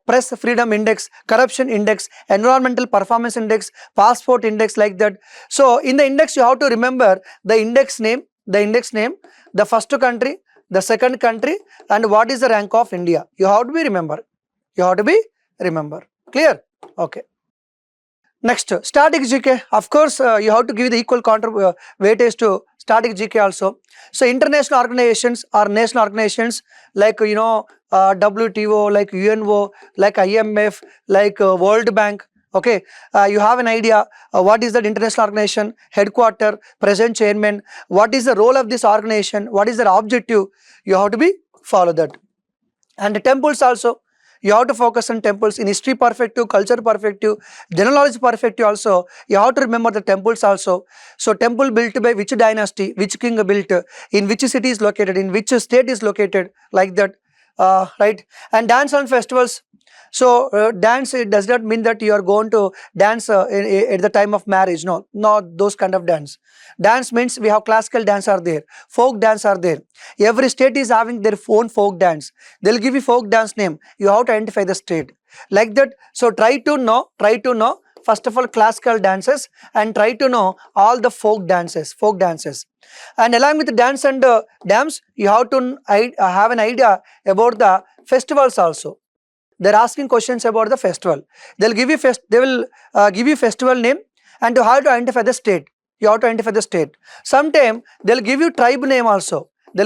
press freedom index, corruption index, environmental performance index, passport index, like that. So in the index you have to remember the index name, the first country, the second country, and what is the rank of India. You have to remember. Clear? Okay. Next, static GK. Of course, you have to give the equal weightage to static GK also. So international organizations or national organizations like WTO, like UNO, like IMF, like World Bank. Okay, you have an idea what is that international organization, headquarter, present chairman, what is the role of this organization, what is their objective. You have to follow that. And the temples also, you have to focus on temples in history perspective, culture perspective, general knowledge perspective also. You have to remember the temples also. So temple built by which dynasty, which king built, in which city is located, in which state is located, like that, right? And dance and festivals. So dance, it does not mean that you are going to dance at the time of marriage. No, not those kind of dance. Dance means we have classical dance are there, folk dance are there. Every state is having their own folk dance. They'll give you folk dance name. You have to identify the state like that. So try to know first of all classical dances, and try to know all the folk dances. And along with the dance and dance, you have to have an idea about the festivals also. They're asking questions about the festival. They'll give you they will give you festival name, and you have to identify the state. You have to identify the state. Sometime they'll give you tribe name also. You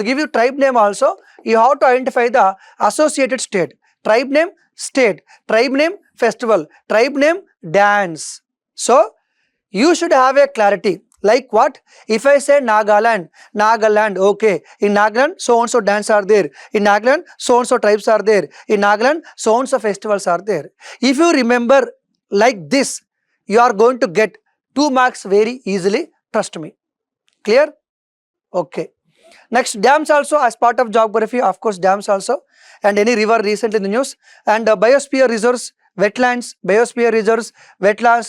have to identify the associated state. Tribe name, state. Tribe name, festival. Tribe name, dance. So you should have a clarity. Like what? If I say Nagaland, okay. In Nagaland, so and so dance are there. In Nagaland, so and so tribes are there. In Nagaland, so and so festivals are there. If you remember like this, you are going to get 2 marks very easily. Trust me. Clear? Okay. Next, dams also as part of geography, of course, dams also, and any river recently in the news, and biosphere reserves, wetlands,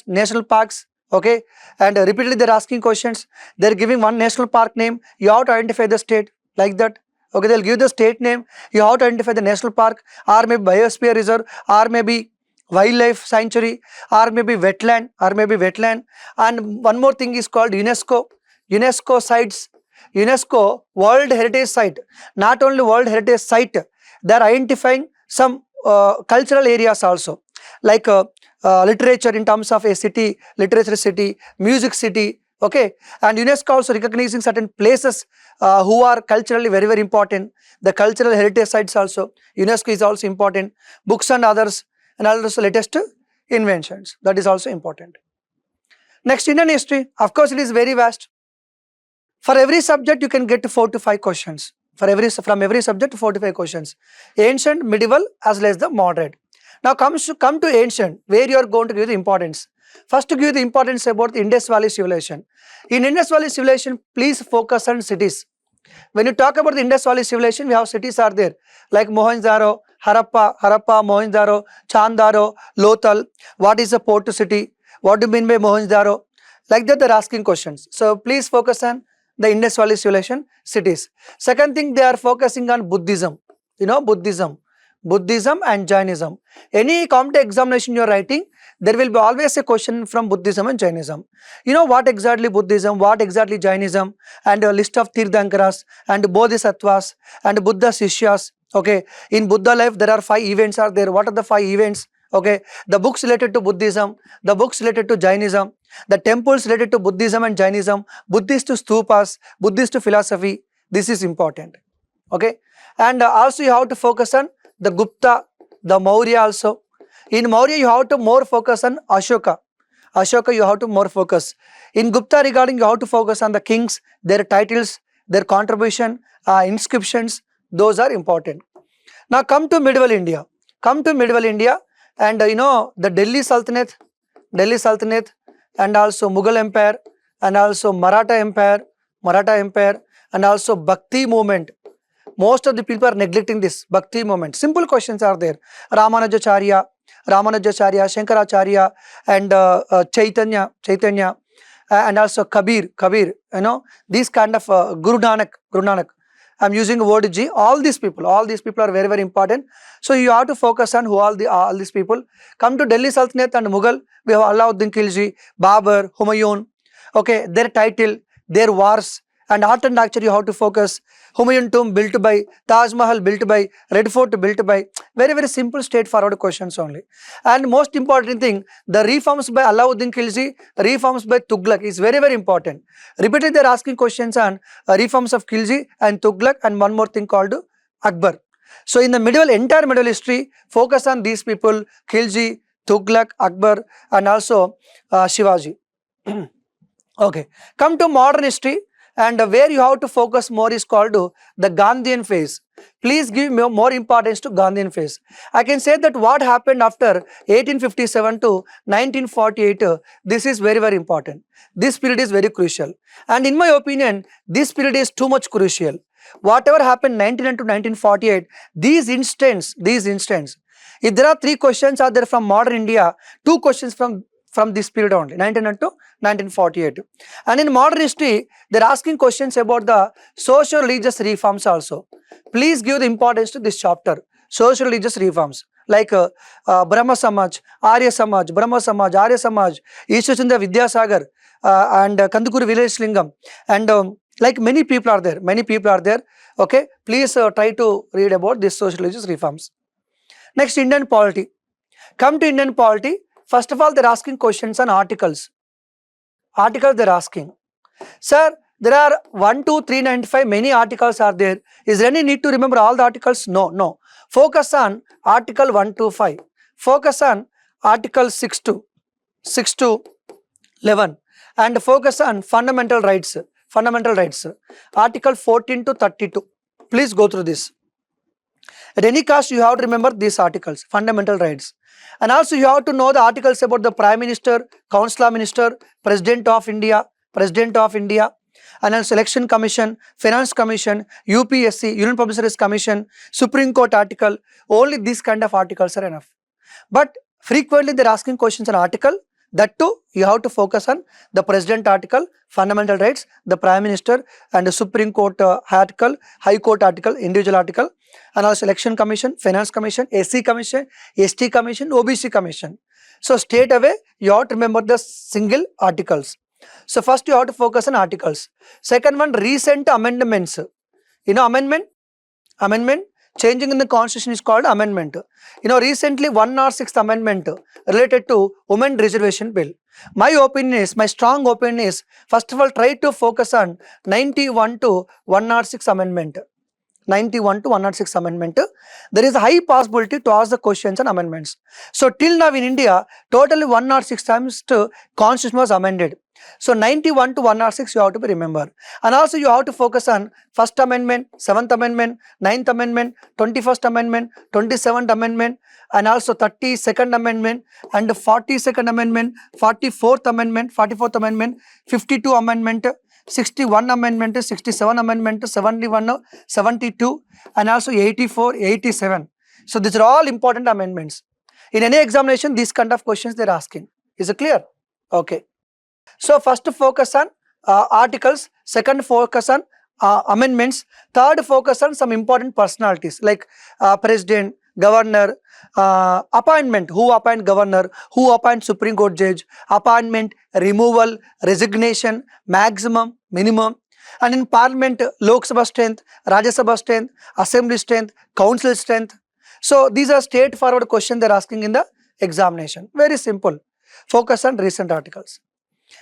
national parks. Okay, and repeatedly they're asking questions. They're giving one national park name. You have to identify the state, like that. Okay, they'll give the state name. You have to identify the national park, or maybe biosphere reserve, or maybe wildlife sanctuary, or maybe wetland, And one more thing is called UNESCO sites. UNESCO World Heritage Site. Not only World Heritage Site, they're identifying some cultural areas also, like literature in terms of a city, literature city, music city. Okay, and UNESCO also recognizing certain places who are culturally very, very important. The cultural heritage sites also, UNESCO is also important. Books and others, and also latest inventions. That is also important. Next, Indian history. Of course, it is very vast. For every subject, you can get 4 to 5 questions. From every subject, 4 to 5 questions. Ancient, medieval, as well as the moderate. Now come to ancient, where you are going to give the importance. First, to give the importance about the Indus Valley Civilization. In Indus Valley Civilization, please focus on cities. When you talk about the Indus Valley Civilization, we have cities are there, like Mohenjo-daro, Harappa, Mohenjo-daro, Chandaro, Lothal. What is a port city? What do you mean by Mohenjo-daro? Like that, they're asking questions. So please focus on the Indus Valley Civilization cities. Second thing, they are focusing on Buddhism. Buddhism and Jainism. Any competitive examination you are writing, there will be always a question from Buddhism and Jainism. You know what exactly Buddhism, what exactly Jainism, and a list of Tirthankaras and Bodhisattvas and Buddha Sishyas. Okay, in Buddha life there are 5 events are there. What are the 5 events? Okay, the books related to Buddhism, the books related to Jainism, the temples related to Buddhism and Jainism, Buddhist stupas, Buddhist philosophy. This is important. Okay, and also you have to focus on the Gupta, the Maurya also. In Maurya, you have to more focus on Ashoka. You have to more focus. In Gupta regarding, you have to focus on the kings, their titles, their contribution, inscriptions. Those are important. Now come to medieval India. And the Delhi Sultanate, and also Mughal Empire, and also Maratha Empire, and also Bhakti movement. Most of the people are neglecting this Bhakti movement. Simple questions are there. Ramanujacharya, Shankaracharya, and Chaitanya, and also Kabir. These kind of Guru Nanak. I'm using the word G. All these people are very, very important. So you have to focus on who all these people. Come to Delhi Sultanate and Mughal, we have Alauddin Khilji, Babur, Humayun. Okay, their title, their wars, and art and architecture you have to focus. Humayun tomb built by, Taj Mahal built by, Red Fort built by. Very, very simple, straightforward questions only. And most important thing, the reforms by Alauddin Khilji, reforms by Tughlaq is very, very important. Repeatedly they are asking questions on reforms of Khilji and Tughlaq, and one more thing called Akbar. So in the entire medieval history, focus on these people, Khilji, Tughlaq, Akbar, and also Shivaji. Okay, come to modern history. and where you have to focus more is called the Gandhian phase. Please give more importance to Gandhian phase. I can say that what happened after 1857 to 1948, this is very, very important. This period is very crucial. And in my opinion, this period is too much crucial. Whatever happened 1900 to 1948, these instance, if there are 3 questions are there from modern India, 2 questions from this period only, 1900 to 1948. And in modern history, they are asking questions about the social religious reforms also. Please give the importance to this chapter, social religious reforms, like Brahma Samaj, Arya Samaj, Brahma Samaj, Arya Samaj, Ishwachandra Vidyasagar, and Kandukuri Village Lingam, and like many people are there, okay. Please try to read about this social religious reforms. Next, Indian polity. Come to Indian polity. First of all, they are asking questions on articles. Articles they are asking. Sir, there are 1, 2, 3, 95, many articles are there. Is there any need to remember all the articles? No. Focus on article 1 to 5. Focus on article 6 to 11. And focus on fundamental rights. Article 14 to 32. Please go through this. At any cost, you have to remember these articles, fundamental rights. And also you have to know the articles about the Prime Minister, Council Minister, President of India, and also Election Commission, Finance Commission, UPSC, Union Public Service Commission, Supreme Court article. Only these kind of articles are enough. But frequently they are asking questions on article. That too, you have to focus on the President article, fundamental rights, the Prime Minister, and the Supreme Court article, High Court article, individual article, and also Election Commission, Finance Commission, SC Commission, ST Commission, OBC Commission. So straight away, you have to remember the single articles. So first you have to focus on articles. Second one, recent amendments. You know amendment? Changing in the constitution is called amendment. You know, recently 106th amendment related to women reservation bill. My strong opinion is, first of all, try to focus on 91 to 106 amendment. 91 to 106 amendment. There is a high possibility to ask the questions on amendments. So till now in India, totally 106 times the constitution was amended. So 91 to 106 you have to be remember. And also you have to focus on 1st Amendment, 7th Amendment, 9th Amendment, 21st Amendment, 27th Amendment, and also 32nd Amendment, and 42nd Amendment, 44th Amendment, 52 Amendment, 61 Amendment, 67 Amendment, 71, 72, and also 84, 87. So these are all important amendments. In any examination, these kind of questions they are asking. Is it clear? Okay. So first focus on articles, second focus on amendments, third focus on some important personalities like president, governor, appointment, who appoint governor, who appoint Supreme Court judge, appointment, removal, resignation, maximum, minimum, and in parliament, Lok Sabha strength, Rajya Sabha strength, assembly strength, council strength. So these are straightforward questions they are asking in the examination. Very simple. Focus on recent articles.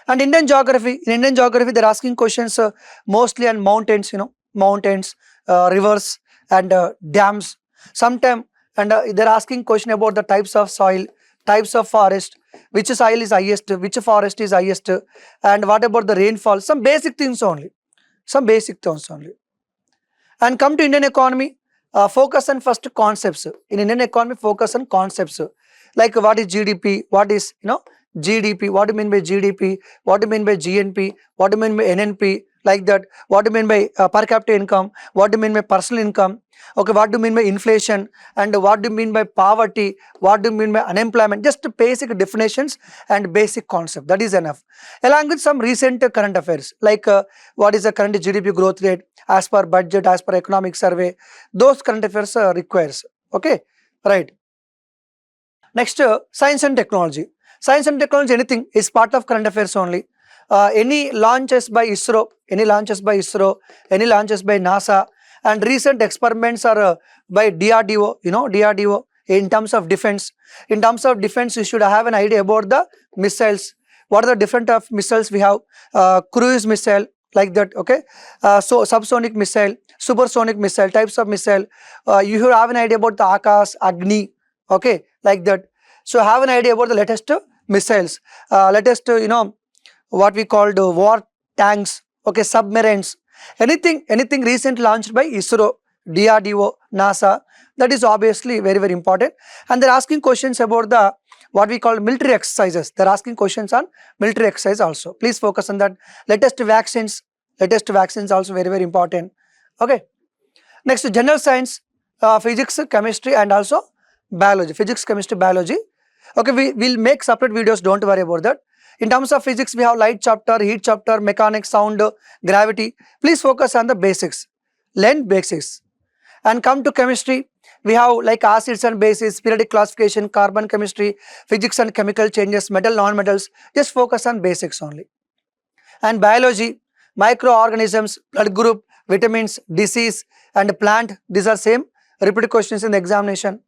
And Indian geography, in Indian geography they are asking questions mostly on mountains, mountains, rivers, and dams. Sometimes and they are asking question about the types of soil, types of forest, which soil is highest, which forest is highest, and what about the rainfall. Some basic things only. And come to Indian economy, focus on first concepts. In Indian economy, focus on concepts like what is GDP, what is GDP, what do you mean by GDP, what do you mean by GNP, what do you mean by NNP, like that, what do you mean by per capita income, what do you mean by personal income, okay, what do you mean by inflation, and what do you mean by poverty, what do you mean by unemployment. Just basic definitions and basic concept, that is enough. Along with some recent current affairs like what is the current GDP growth rate as per budget, as per economic survey, those current affairs requires, okay, right. Next, science and technology. Science and technology, anything is part of current affairs only. Any launches by ISRO, any launches by NASA, and recent experiments are by DRDO, DRDO in terms of defense. In terms of defense, you should have an idea about the missiles. What are the different of missiles we have? Cruise missile, like that, okay. So subsonic missile, supersonic missile, types of missile. You should have an idea about the Akash, Agni, okay, like that. So have an idea about the latest missiles, latest, what we called war tanks, okay, submarines, anything recently launched by ISRO, DRDO, NASA, that is obviously very, very important. And they're asking questions about the what we call military exercises. They're asking questions on military exercise also. Please focus on that. Latest vaccines also very, very important. Okay. Next, general science, physics, chemistry, and also biology. Physics, chemistry, biology. Okay, we will make separate videos. Don't worry about that. In terms of physics, we have light chapter, heat chapter, mechanics, sound, gravity. Please focus on the basics. Learn basics. And come to chemistry, we have like acids and bases, periodic classification, carbon chemistry, physics and chemical changes, metal, non-metals. Just focus on basics only. And biology, microorganisms, blood group, vitamins, disease, and plant. These are same repeated questions in the examination.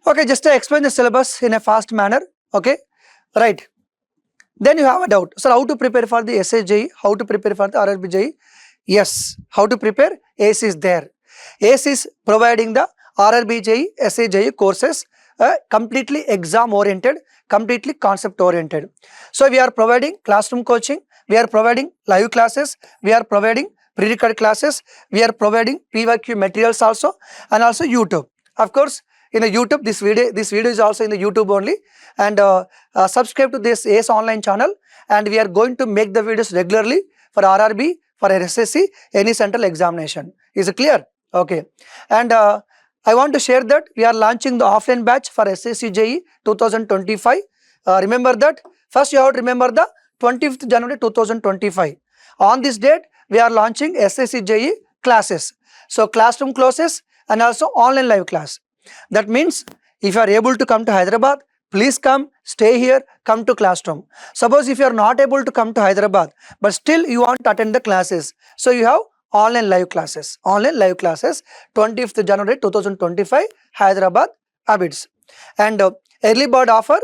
Okay, just to explain the syllabus in a fast manner. Okay, right. Then you have a doubt. So how to prepare for the SSC JE? How to prepare for the RRB JE? Yes, how to prepare? ACE is there. ACE is providing the RRB JE, SSC JE courses, completely exam oriented, completely concept oriented. So we are providing classroom coaching, we are providing live classes, we are providing pre-recorded classes, we are providing PYQ materials also, and also YouTube. Of course, in the YouTube, this video is also in the YouTube only, and subscribe to this ACE online channel, and we are going to make the videos regularly for RRB, for SSC, any central examination. Is it clear? Okay. And I want to share that we are launching the offline batch for SSC JE 2025. Remember that. First, you have to remember the 20th January 2025. On this date, we are launching SSC JE classes. So, classroom classes and also online live class. That means, if you are able to come to Hyderabad, please come, stay here, come to classroom. Suppose if you are not able to come to Hyderabad, but still you want to attend the classes, so you have online live classes. Online live classes, 20th January 2025, Hyderabad, Abids. And early bird offer,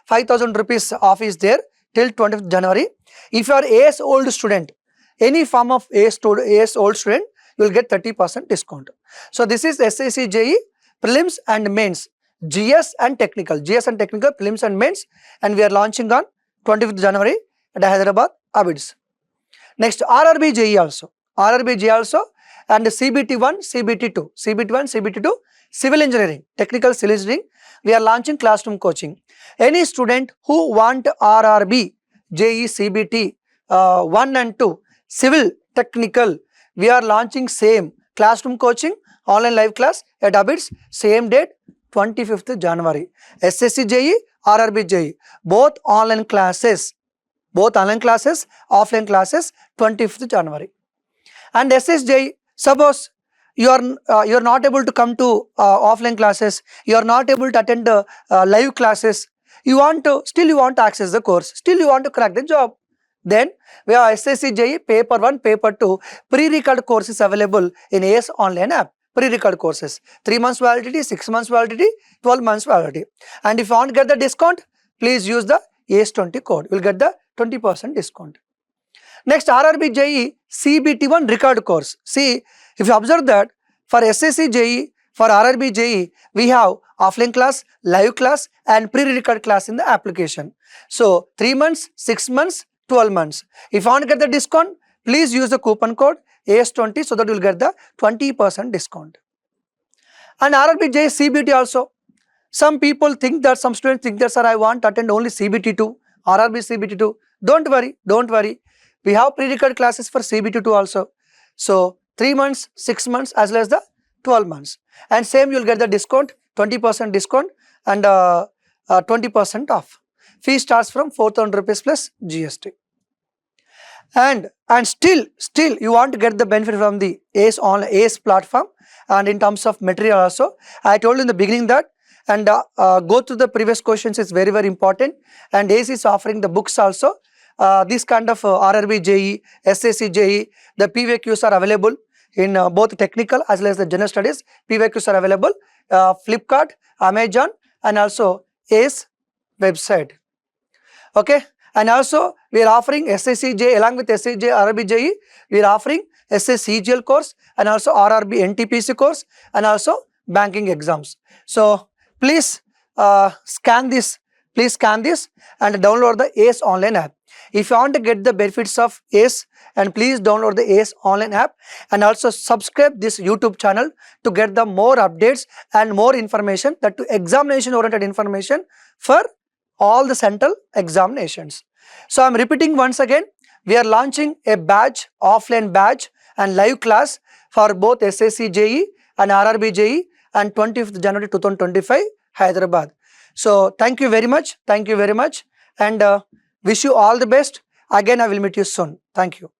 5,000 rupees off is there till 20th January. If you are AS old student, any form of AS old student, you will get 30% discount. So this is SSC JE prelims and mains, GS and technical, prelims and mains, and we are launching on 25th January at Hyderabad, Abids. Next, RRB JE also, and CBT1, CBT2, civil engineering, technical civil engineering, we are launching classroom coaching. Any student who want RRB, JE, CBT 1 and 2, civil, technical, we are launching same classroom coaching, online live class at Abids, same date, 25th January. SSC JE, RRB JE, both online classes, offline classes, 25th January. And SSC JE, suppose you are not able to come to offline classes, you are not able to attend live classes, you want to access the course, still you want to crack the job. Then we have SSC JE paper 1, paper 2, pre-record courses available in AS online app. Pre-record courses, 3 months validity, 6 months validity, 12 months validity. And if you want to get the discount, please use the AS20 code. You will get the 20% discount. Next, RRB JE CBT1 record course. See, if you observe that for SSC JE, for RRB JE, we have offline class, live class, and pre-record class in the application. So 3 months, 6 months, 12 months. If you want to get the discount, please use the coupon code AS20 so that you will get the 20% discount. And RRB JE CBT also. Some students think that, sir, I want to attend only CBT2, RRB CBT2. Don't worry. We have pre-record classes for CBT2 also. So 3 months, 6 months as well as the 12 months. And same you will get the discount, 20% discount and 20% off. Fee starts from 4,000 rupees plus GST. And still you want to get the benefit from the ACE platform, and in terms of material also. I told you in the beginning that, and go through the previous questions is very, very important. And ACE is offering the books also. This kind of RRB JE, SSC JE, the PYQs are available in both technical as well as the general studies. PYQs are available, Flipkart, Amazon, and also ACE website. Okay, and also we are offering SSC JE along with SSC JE, RRB JE, we are offering SSC CGL course and also RRB NTPC course and also banking exams. So please scan this please scan this and download the ACE online app. If you want to get the benefits of ACE, and please download the ACE online app and also subscribe this YouTube channel to get the more updates and more information, that to examination oriented information for all the central examinations. So I'm repeating once again, we are launching a batch, offline batch and live class for both SSC JE and RRB JE and 25th January 2025 Hyderabad. So thank you very much and wish you all the best. Again, I will meet you soon. Thank you.